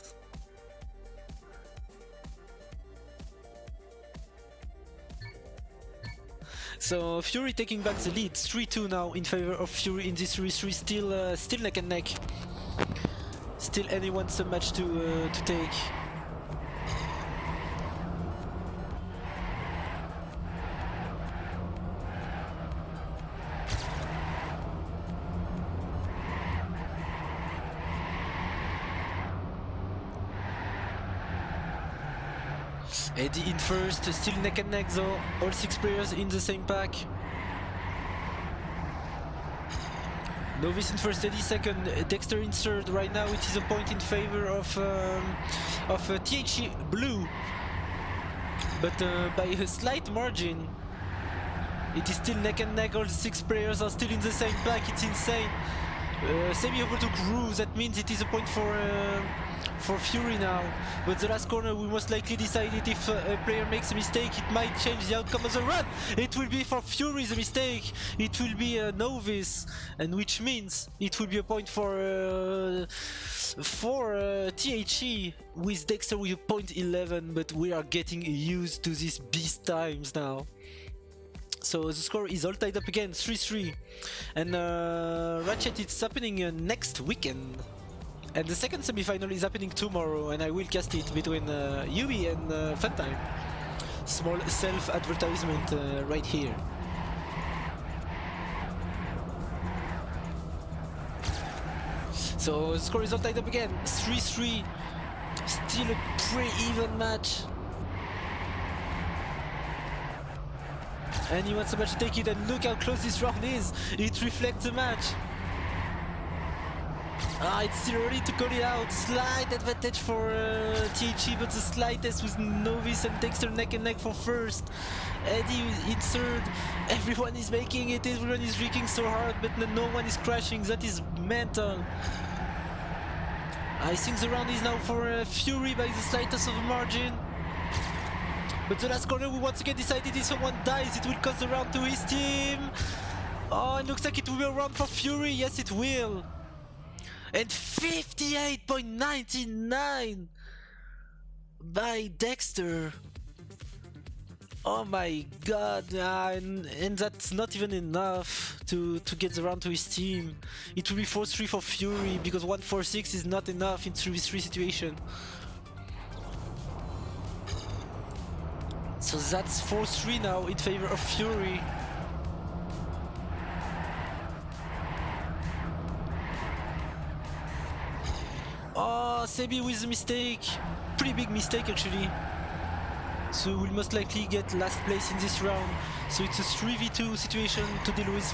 So Fury taking back the lead, 3-2 now in favor of Fury in this 3-3. Still neck and neck. Still anyone's a match to take. Eddie in first, still neck and neck though, all 6 players in the same pack. Novice in first, Eddie second, Dexter in third. Right now it is a point in favor of THE Blue, but by a slight margin. It is still neck and neck, all 6 players are still in the same pack, it's insane. Semi overtook Rue, that means it is a point for Fury now, but the last corner we most likely decided if a player makes a mistake, it might change the outcome of the run. It will be for Fury the mistake, it will be a Novice, and which means it will be a point for THE with Dexter with a point 11, but we are getting used to these beast times now. So the score is all tied up again, 3-3, and Ratchet, it's happening next weekend. And the second semi-final is happening tomorrow, and I will cast it between Yui and Funtime. Small self-advertisement right here. So the score is all tied up again, 3-3. Still a pretty even match. And he wants the match to take it, and look how close this round is. It reflects the match. It's still early to call it out. Slight advantage for THE, but the slightest with Novice and Dexter neck and neck for first. Eddie in third. Everyone is making it. Everyone is wreaking so hard, but no one is crashing. That is mental. I think the round is now for Fury by the slightest of a margin. But the last corner we once again decided if someone dies, it will cost the round to his team. Oh, it looks like it will be a round for Fury. Yes, it will. And 58.99 by Dexter. Oh my god, and that's not even enough to get the round to his team. It will be 4-3 for Fury, because 1-4-6 is not enough in 3v3 situation. So that's 4-3 now in favor of Fury. Oh, Sebi with a mistake. Pretty big mistake actually. So we'll most likely get last place in this round. So it's a 3v2 situation to deal with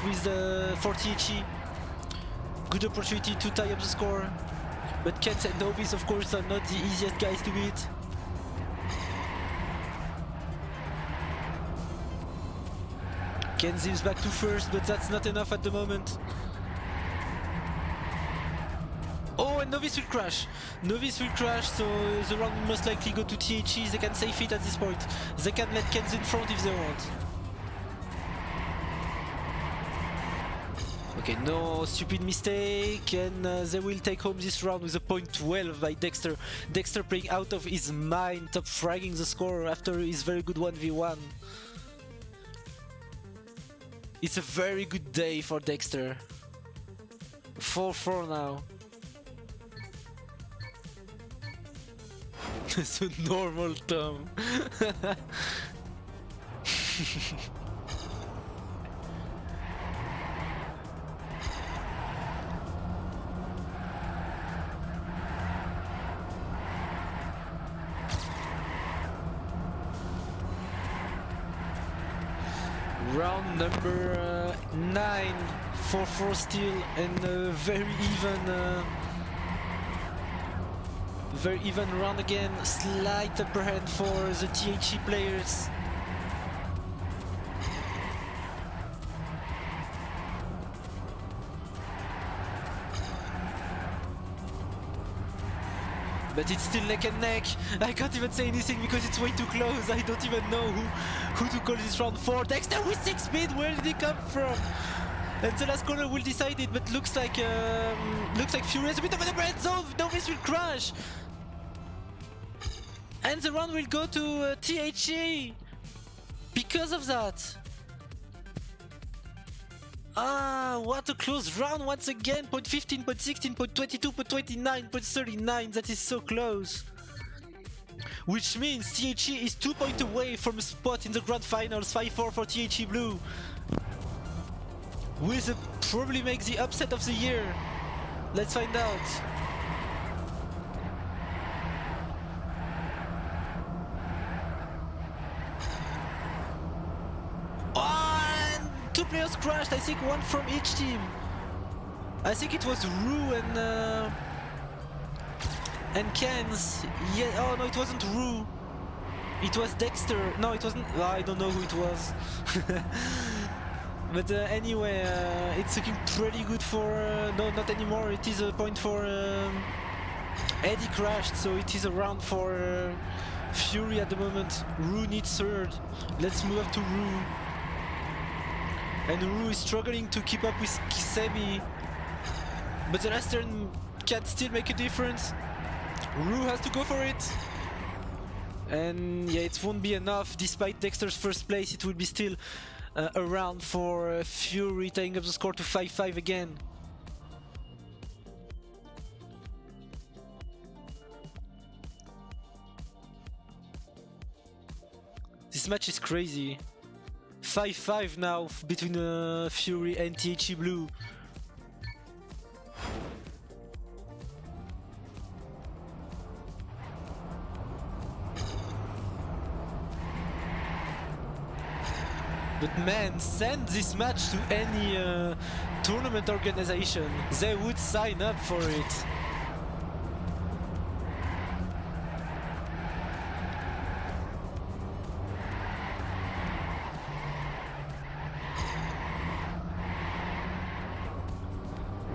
for THE. Good opportunity to tie up the score. But Kent and Novice of course are not the easiest guys to beat. Ken zips back to first, but that's not enough at the moment. Oh, and Novice will crash. Novice will crash, so the round will most likely go to THE. They can save it at this point. They can let Ken's in front if they want. Okay, no stupid mistake, and they will take home this round with a point 12 by Dexter. Dexter playing out of his mind, top fragging the score after his very good 1v1. It's a very good day for Dexter. 4-4 now. It's a normal Tom. Round number 9, 4-4 still, and very even round again. Slight upper hand for the THE players. But it's still neck and neck. I can't even say anything because it's way too close. I don't even know who to call this round for. Dexter with 6 speed, where did he come from? And the last corner will decide it, but looks like Fury has a bit of a red zone. Novice will crash. And the round will go to THE because of that. Ah, what a close round once again. Point 15, point 16, point 22, point 29, point 39. That is so close. Which means THE is 2 points away from a spot in the grand finals. 5-4 for THE Blue. Will they probably make the upset of the year? Let's find out. Two players crashed, I think one from each team. I think it was Rue and Ken's. Yeah, oh no, it wasn't Rue. It was Dexter. No, it wasn't. Oh, I don't know who it was. But anyway, it's looking pretty good for. No, not anymore. It is a point for Eddie crashed, so it is a round for Fury at the moment. Rue needs third. Let's move up to Rue. And Rue is struggling to keep up with Kisebi, but the last turn can still make a difference. Rue has to go for it. And yeah, it won't be enough. Despite Dexter's first place, it will be still a round for Fury, tying up the score to 5-5 again. This match is crazy. 5-5 now between Fury and THE Blue. But man, send this match to any tournament organization. They would sign up for it.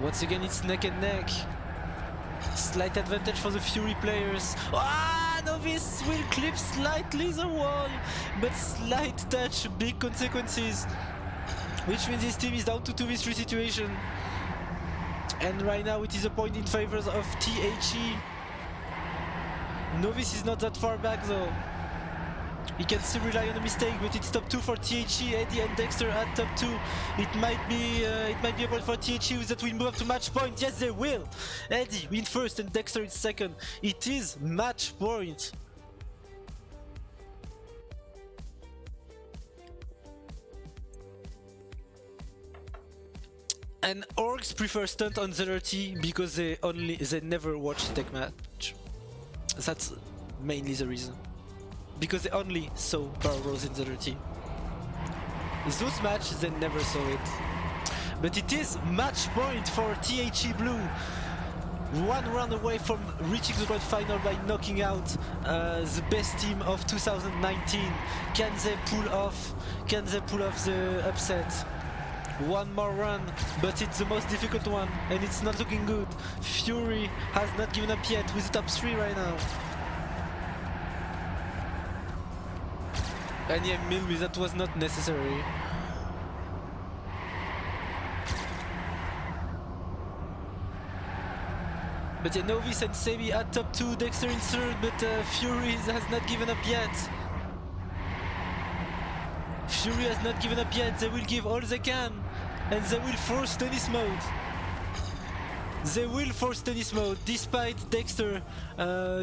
Once again, it's neck and neck. Slight advantage for the Fury players. Ah, Novice will clip slightly the wall, but slight touch, big consequences. Which means his team is down to 2v3 situation. And right now it is a point in favor of THE. Novice is not that far back though. He can still rely on a mistake, but it's top 2 for THE. Eddie and Dexter at top 2. It might be a point for THE that will move up to match point. Yes, they will. Eddie in first and Dexter in second. It is match point. And orgs prefer stunt on ZRT because they never watch the tech match. That's mainly the reason. Because they only saw barrel rolls in ZRT. Those matches they never saw it. But it is match point for THE Blue. One round away from reaching the grand final by knocking out the best team of 2019. Can they pull off the upset? One more run, but it's the most difficult one, and it's not looking good. Fury has not given up yet with the top 3 right now. And yeah, Milby, that was not necessary. But yeah, Novice and Sebi at top 2, Dexter in third, but Fury has not given up yet. Fury has not given up yet. They will give all they can, and they will force tennis mode. They will force tennis mode, despite Dexter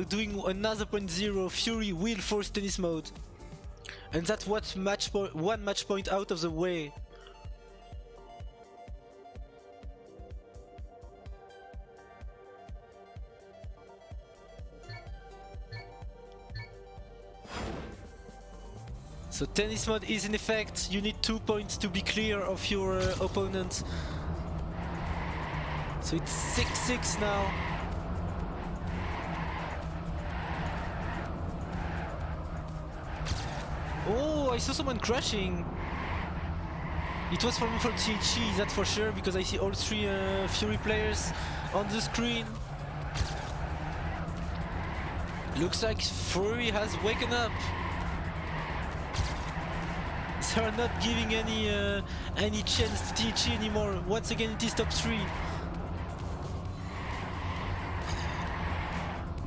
doing another 0.0. Fury will force tennis mode, and that's what one match point out of the way. So tennis mode is in effect. You need 2 points to be clear of your opponent. So it's 6-6 now. Oh, I saw someone crashing. It was from THE, that's for sure, because I see all 3 Fury players on the screen. Looks like Fury has waken up. They are not giving any chance to THE anymore. Once again, it is top 3.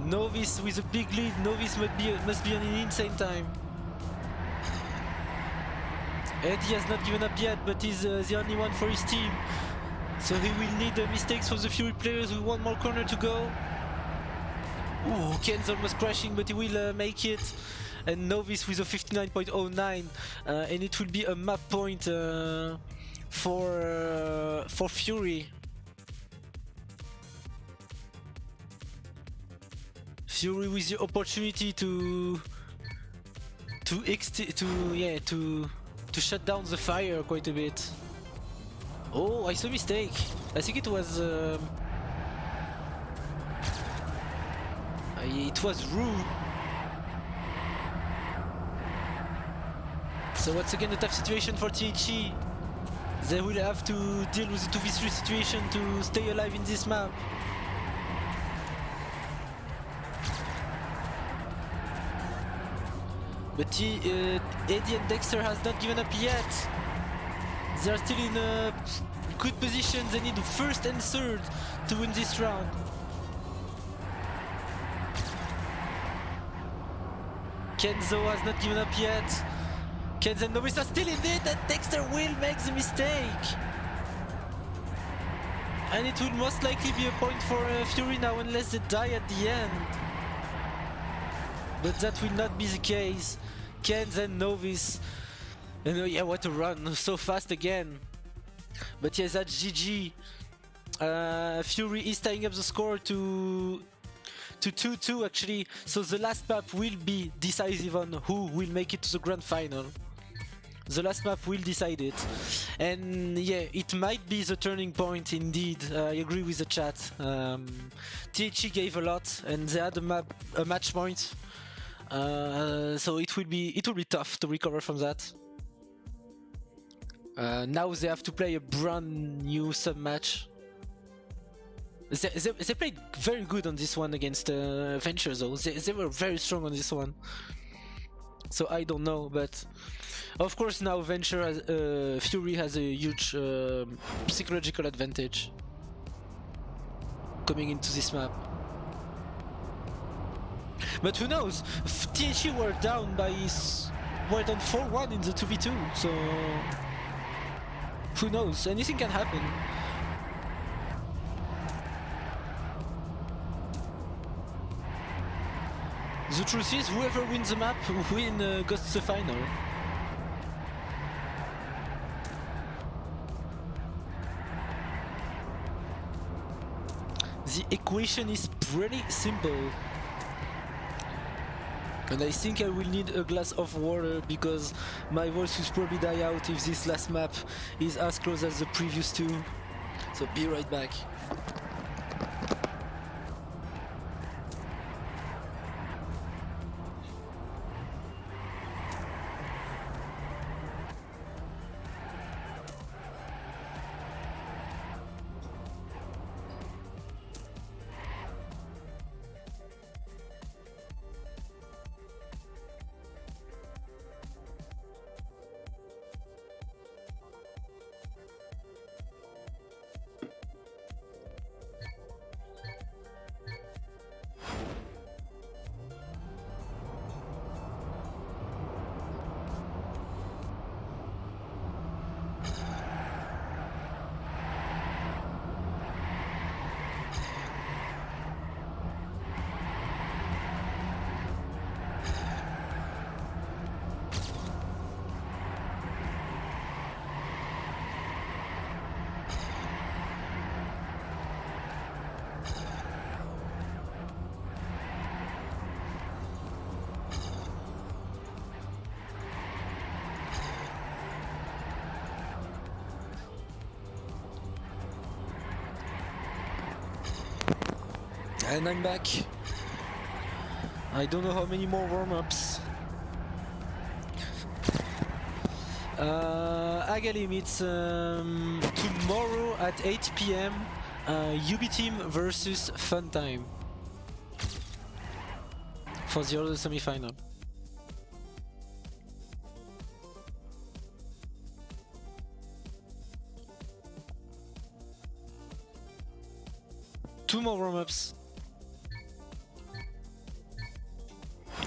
Novice with a big lead. Novice must be on an insane time. Eddie has not given up yet, but he's the only one for his team. So he will need mistakes from the Fury players with one more corner to go. Ooh, Ken's almost crashing, but he will make it. And Novice with a 59.09, and it will be a map point for Fury. Fury with the opportunity to shut down the fire quite a bit. Oh, I saw a mistake. I think it was Rue. So once again, a tough situation for THE. They will have to deal with the 2v3 situation to stay alive in this map. But Eddie and Dexter has not given up yet. They are still in a good position. They need first and third to win this round. Kenzo has not given up yet. Kenz and Novice are still in it, and Dexter will make the mistake. And it will most likely be a point for Fury now, unless they die at the end. But that will not be the case. Kenz and Novice. And yeah, what a run, so fast again. But yes, that's GG. Fury is tying up the score to 2-2 actually. So the last map will be decisive on who will make it to the grand final. The last map will decide it. And yeah, it might be the turning point indeed. I agree with the chat. THE gave a lot and they had a match point. So it will be tough to recover from that. Now they have to play a brand new sub match. They played very good on this one against Venture though. They were very strong on this one. So I don't know, but of course now Fury has a huge psychological advantage coming into this map. But who knows? THE were down by we're down 4-1 in the 2v2, so who knows? Anything can happen. The truth is, whoever wins the map goes to the final. The equation is pretty simple. And I think I will need a glass of water because my voice will probably die out if this last map is as close as the previous two. So be right back. And I'm back. I don't know how many more warm-ups. Agalim, it's tomorrow at 8 PM. UB team versus Fun Time for the other semi-final. Two more warm-ups.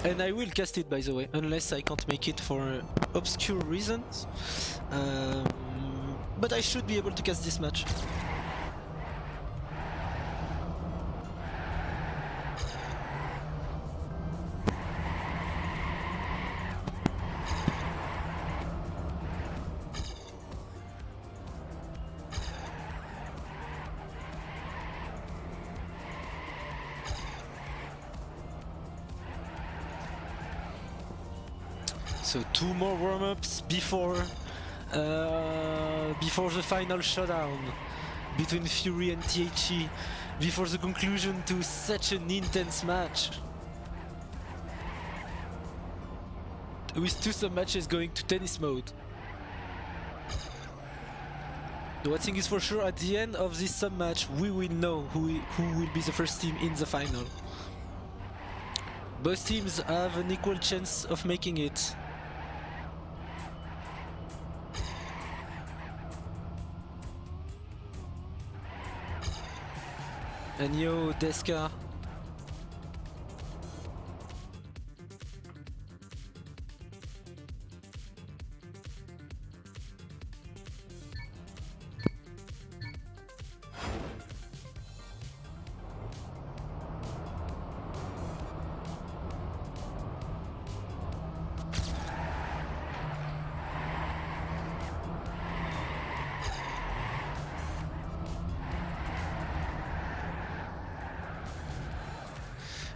And I will cast it, by the way, unless I can't make it for obscure reasons. But I should be able to cast this match. So two more warm-ups before the final showdown between Fury and THE, before the conclusion to such an intense match. With two sub-matches going to tennis mode. One thing is for sure, at the end of this sub-match, we will know who will be the first team in the final. Both teams have an equal chance of making it. And yo, Deska.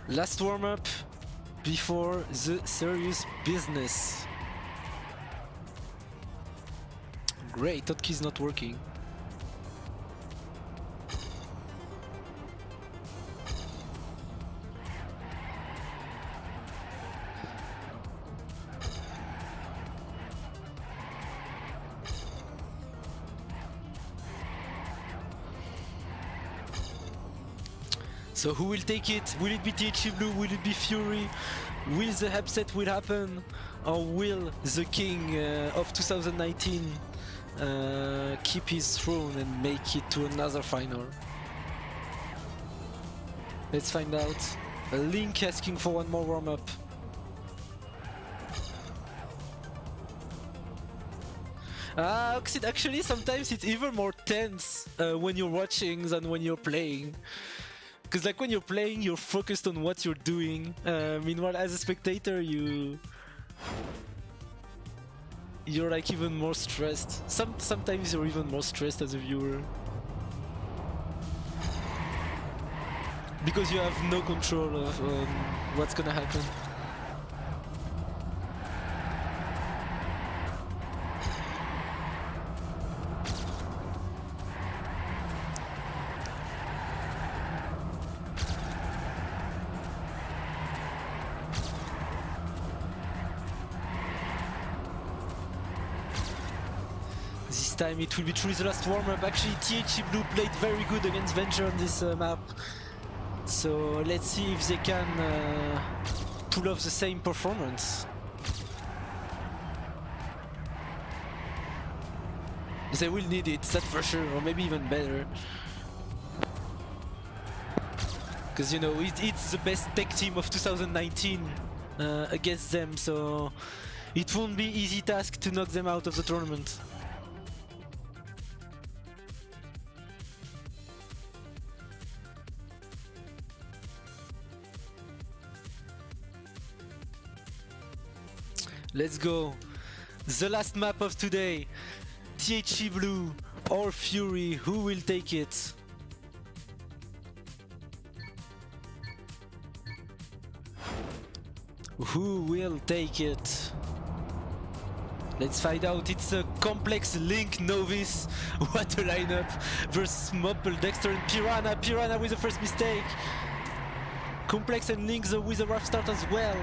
Last warm-up before the serious business. Great, hotkey's not working. So who will take it? Will it be THE Blue? Will it be Fury? Will the upset will happen? Or will the king of 2019 keep his throne and make it to another final? Let's find out. Link asking for one more warm-up. Oxid, actually sometimes it's even more tense when you're watching than when you're playing. Because like when you're playing, you're focused on what you're doing. Meanwhile, as a spectator, you're like even more stressed. Sometimes you're even more stressed as a viewer. Because you have no control of what's gonna happen. This time it will be truly the last warm-up. Actually, THC Blue played very good against Venture on this map. So let's see if they can pull off the same performance. They will need it, that's for sure, or maybe even better. Because you know, it's the best tech team of 2019 against them, so it won't be easy task to knock them out of the tournament. Let's go. The last map of today. THC Blue or Fury, who will take it? Who will take it? Let's find out. It's a complex Link Novice. What a lineup versus Mopple, Dexter and Piranha. Piranha with the first mistake. Complex and Link with a rough start as well.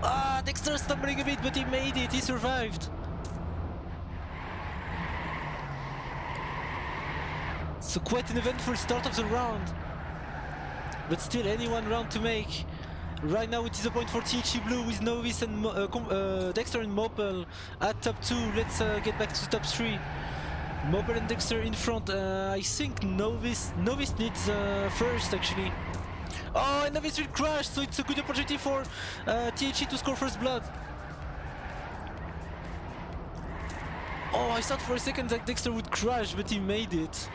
Ah, Dexter stumbling a bit, but he made it. He survived. So quite an eventful start of the round. But still, any one round to make. Right now it is a point for THC Blue with Novice and Dexter and Mopple at top 2. Let's get back to the top 3. Mopple and Dexter in front. I think Novice needs first actually. Oh, and Novice will crash, so it's a good opportunity for THC to score first blood. Oh, I thought for a second that Dexter would crash, but he made it.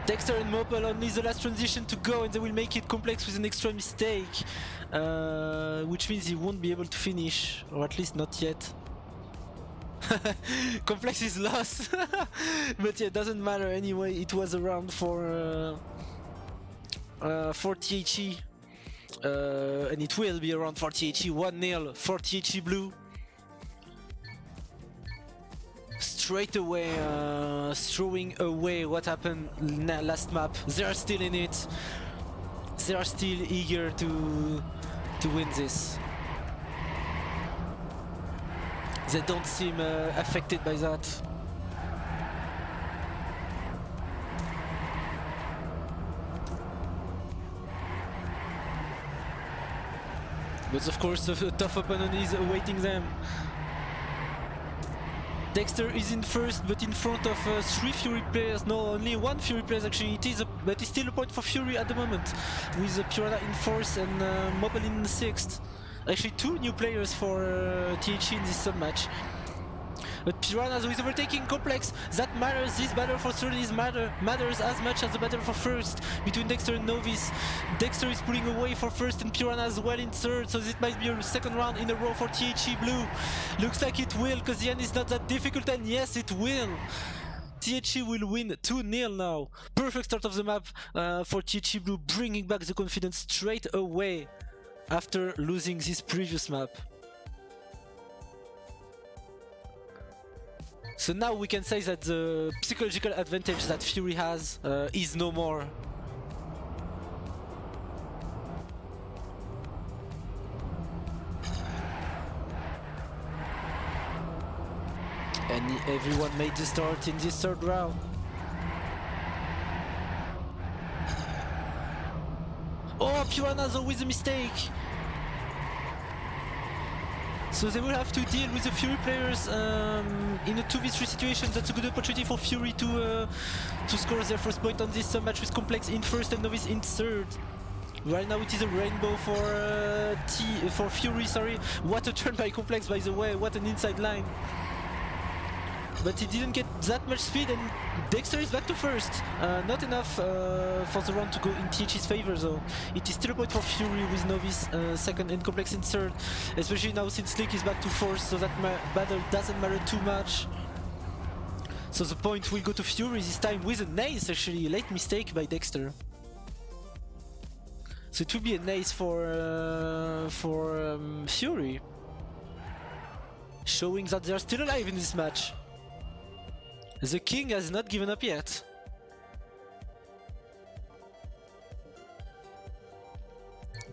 Dexter and Mopple only the last transition to go, and they will make it complex with an extra mistake, which means he won't be able to finish, or at least not yet. Complex is lost, but yeah, it doesn't matter anyway. It was a round for THC, and it will be around for THC. 1-0 for THC Blue. Straight away, throwing away what happened last map. They are still in it. They are still eager to win this. They don't seem affected by that. But of course, a tough opponent is awaiting them. Dexter is in first, but in front of 3 Fury players. No, only 1 Fury player actually. But it's still a point for Fury at the moment, with Piranha in 4th and Mopple in 6th. Actually, 2 new players for THC in this sub-match. But Piranha is overtaking Complex. That matters. This battle for third matters as much as the battle for first between Dexter and Novice. Dexter is pulling away for first and Piranha as well in third, so this might be a second round in a row for THC Blue. Looks like it will, because the end is not that difficult, and yes, it will. THC will win 2-0 now. Perfect start of the map for THC Blue, bringing back the confidence straight away after losing this previous map. So now we can say that the psychological advantage that Fury has is no more. And everyone made the start in this third round. Oh, Piranha's always a mistake! So they will have to deal with the Fury players in a 2v3 situation. That's a good opportunity for Fury to score their first point on this match with Complex in first and Novice in third. Right now it is a rainbow for Fury, sorry. What a turn by Complex, by the way, what an inside line. but he didn't get that much speed, and Dexter is back to first. Not enough for the round to go in TH's favor though. It is still a point for Fury with Novice second and Complex in third, especially now since Link is back to fourth, so that battle doesn't matter too much. So the point will go to Fury this time with an ace, actually. Late mistake by Dexter. So it will be an ace for Fury, showing that they are still alive in this match. The king has not given up yet.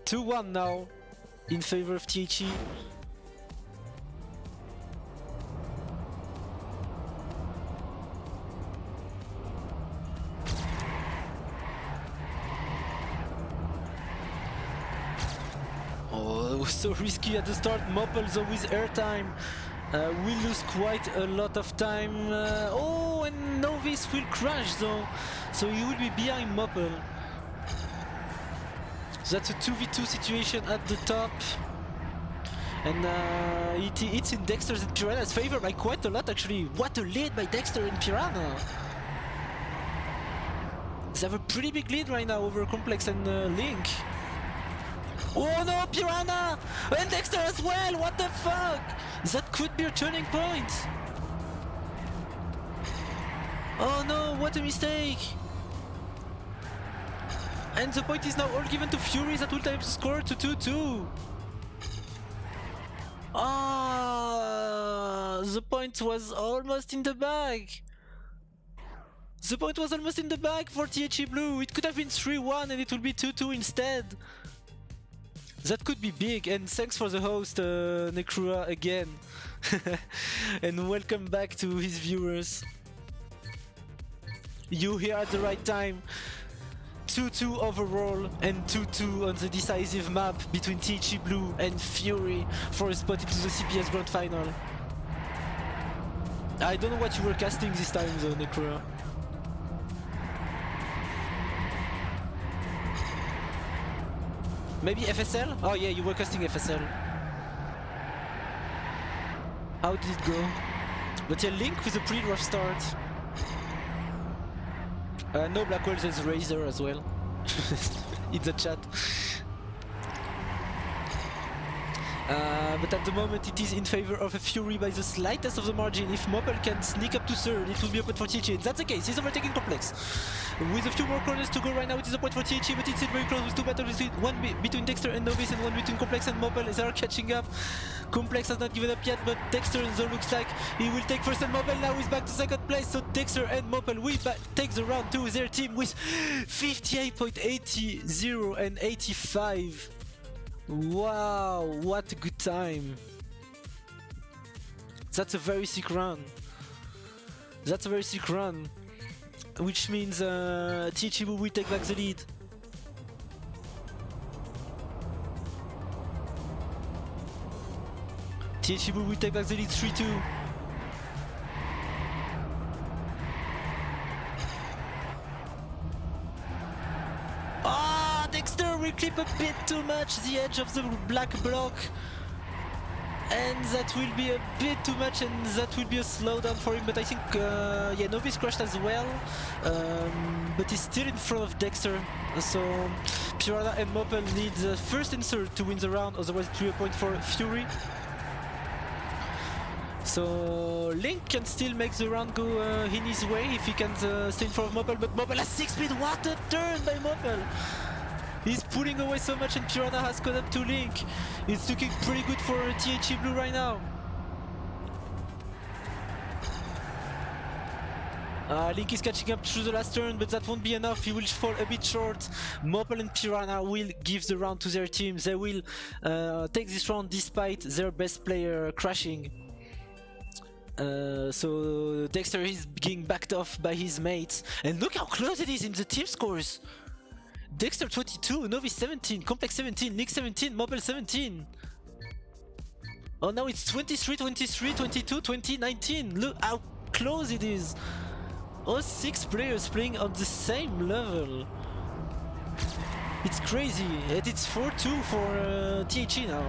(2-1) now in favor of THE. Oh, it was so risky at the start. Moppel though with airtime will lose quite a lot of time. Oh, and Novice will crash though, so he will be behind Moppel. That's a 2v2 situation at the top. And it's in Dexter's and Piranha's favor by quite a lot actually. What a lead by Dexter and Piranha! They have a pretty big lead right now over Complex and Link. Oh no, Piranha! And Dexter as well! What the fuck? That could be a turning point! Oh no, what a mistake! And the point is now all given to Fury, that will time to score to 2-2. Ah, the point was almost in the bag. The point was almost in the bag for THE Blue. It could have been 3-1 and it will be 2-2 instead. That could be big, and thanks for the host, Necrua, again. And welcome back to his viewers. You here at the right time. 2-2 overall and 2-2 on the decisive map between THE Blue and Fury for a spot into the CPS Grand Final. I don't know what you were casting this time though, Necrua. Maybe FSL? Oh yeah, you were casting FSL. How did it go? But yeah, Link with a pretty rough start. No Blackwell, there's Razor as well. In the chat. But at the moment it is in favor of a Fury by the slightest of the margin. If Moppel can sneak up to third, it will be a point for THE. That's the case, he's overtaking Complex. With a few more corners to go right now, it is a point for THE, but it's still very close with two battles, one between Dexter and Novice and one between Complex and Moppel. They are catching up. Complex has not given up yet, but Dexter though looks like he will take first, and Moppel now is back to second place. So Dexter and Moppel will take the round to their team with 58.80 and 85. Wow, what a good time. That's a very sick run. That's a very sick run. Which means THE will take back the lead. THE will take back the lead 3-2. Ah, Dexter will clip a bit too much the edge of the black block. And that will be a bit too much, and that will be a slowdown for him. But I think, yeah, Novice crashed as well. But he's still in front of Dexter. So Piranha and Moppel need the first and third to win the round, otherwise it will be a point for Fury. So Link can still make the round go in his way if he can stay in front of Moppel. But Moppel has 6 speed. What a turn by Moppel! He's pulling away so much, and Piranha has caught up to Link. It's looking pretty good for THE Blue right now. Link is catching up through the last turn, but that won't be enough. He will fall a bit short. Moppel and Piranha will give the round to their team. They will take this round despite their best player crashing. So Dexter is being backed off by his mates. And look how close it is in the team scores. Dexter 22, Novice 17, Complex 17, Link 17, Moppel 17. Oh, now it's 23, 23, 22, 20, 19. Look how close it is. All 6 players playing on the same level. It's crazy. And it's 4-2 for THE now.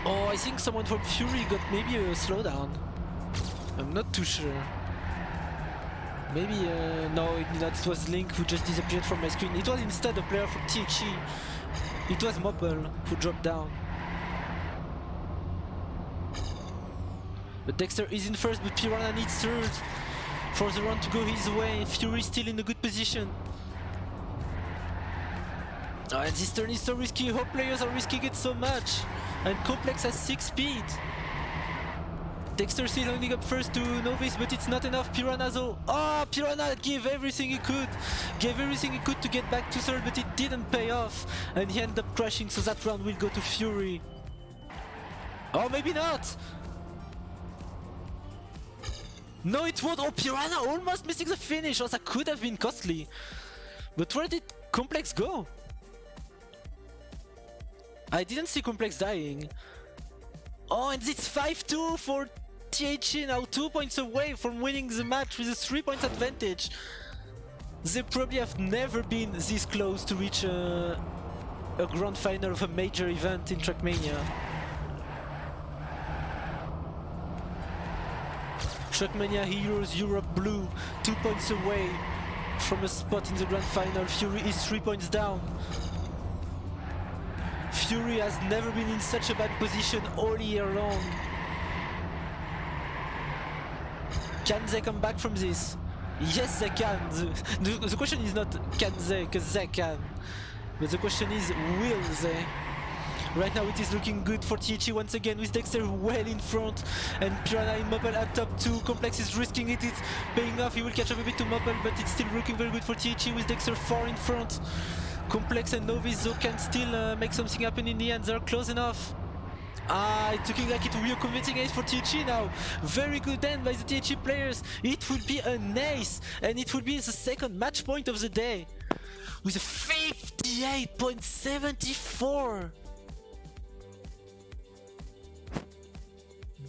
Oh, I think someone from Fury got maybe a slowdown. I'm not too sure. Maybe, no, it was Link who just disappeared from my screen. It was instead a player from THE. It was Mobile who dropped down. But Dexter is in first, but Piranha needs third for the run to go his way. Fury still in a good position. And this turn is so risky. How players are risking it so much. And Complex has 6 speed. Dexter still holding up first to Novice, but it's not enough. Piranha though. Oh, Piranha gave everything he could. Gave everything he could to get back to third, but it didn't pay off. And he ended up crashing, so that round will go to Fury. Oh, maybe not. No, it won't. Oh, Piranha almost missing the finish. Oh, that could have been costly. But where did Complex go? I didn't see Complex dying. Oh, and it's 5-2 for THE, now 2 points away from winning the match with a 3 points advantage. They probably have never been this close to reach a grand final of a major event in Trackmania. Trackmania Heroes Europe Blue, 2 points away from a spot in the grand final. Fury is 3 points down. Fury has never been in such a bad position all year long. Can they come back from this? Yes, they can. The question is not can they, because they can. But the question is, will they? Right now it is looking good for THE once again, with Dexter well in front and Piranha and Mobile at top 2. Complex is risking it, it's paying off. He will catch up a bit to Mobile, but it's still looking very good for THE with Dexter far in front. Complex and Novice though can still make something happen in the end. They're close enough. It's looking like it will be a convincing ace for THE now. Very good end by the THE players. It will be an ace, and it will be the second match point of the day with a 58.74.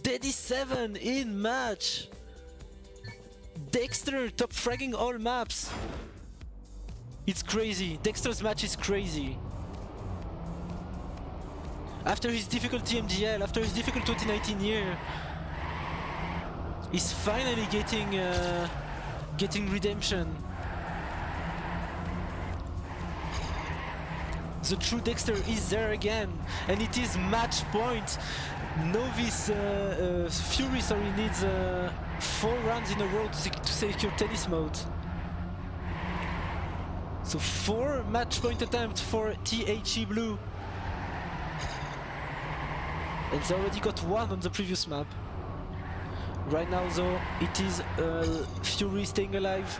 Daddy 7 in match. Dexter top fragging all maps. It's crazy. Dexter's match is crazy. After his difficult TMGL, after his difficult 2019 year, he's finally getting redemption. The true Dexter is there again, and it is match point. Novice Fury needs 4 rounds in a row to secure tennis mode. So 4 match point attempts for THE Blue. And they already got 1 on the previous map. Right now though, it is Fury staying alive,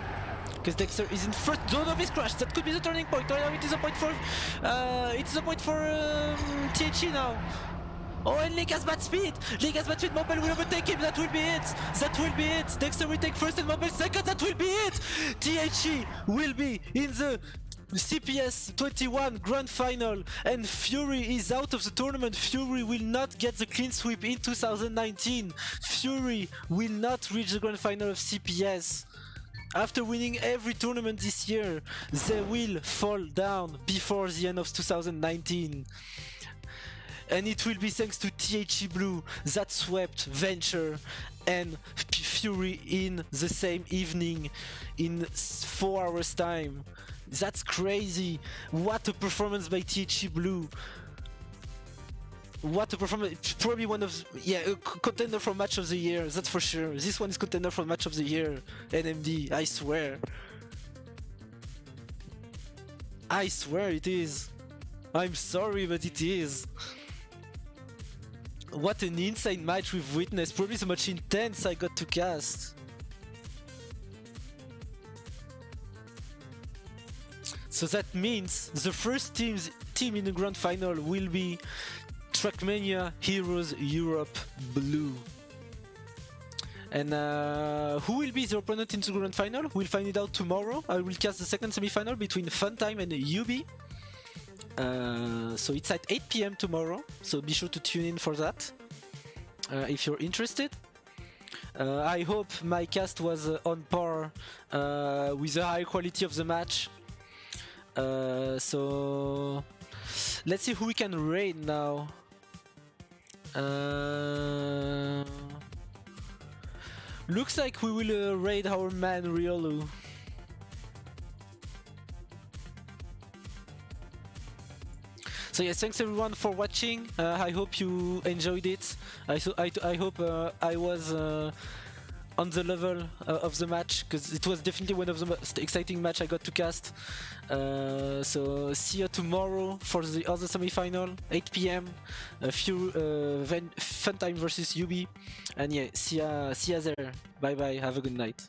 because Dexter is in first. Zone of his crash, that could be the turning point. Right now it is a point for THE now. Oh, and Link has bad speed. Link has bad speed. Mobile will overtake him. That will be it. That will be it. Dexter will take first and Mobile second. That will be it. THE will be in the CPS21 grand final, and Fury is out of the tournament. Fury will not get the clean sweep in 2019. Fury will not reach the grand final of CPS. After winning every tournament this year, they will fall down before the end of 2019. And it will be thanks to THE Blue that swept Venture and Fury in the same evening in 4 hours time. That's crazy. What a performance by THE Blue. What a performance. Probably one of, a contender for match of the year, that's for sure. This one is contender for match of the year. NMD, I swear. I swear it is. I'm sorry, but it is. What an insane match we've witnessed. Probably the most intense I got to cast. So that means the first team in the grand final will be Trackmania Heroes Europe Blue. And who will be the opponent in the grand final? We'll find it out tomorrow. I will cast the second semi-final between Funtime and UB. So it's at 8 PM tomorrow, so be sure to tune in for that if you're interested. I hope my cast was on par with the high quality of the match. So let's see who we can raid now. Looks like we will raid our man Riolu. So yes, thanks everyone for watching. I hope you enjoyed it. I hope I was on the level of the match, because it was definitely one of the most exciting match I got to cast. So see you tomorrow for the other semi-final, 8 PM. A few fun time versus UB, and yeah, see ya there. Bye bye. Have a good night.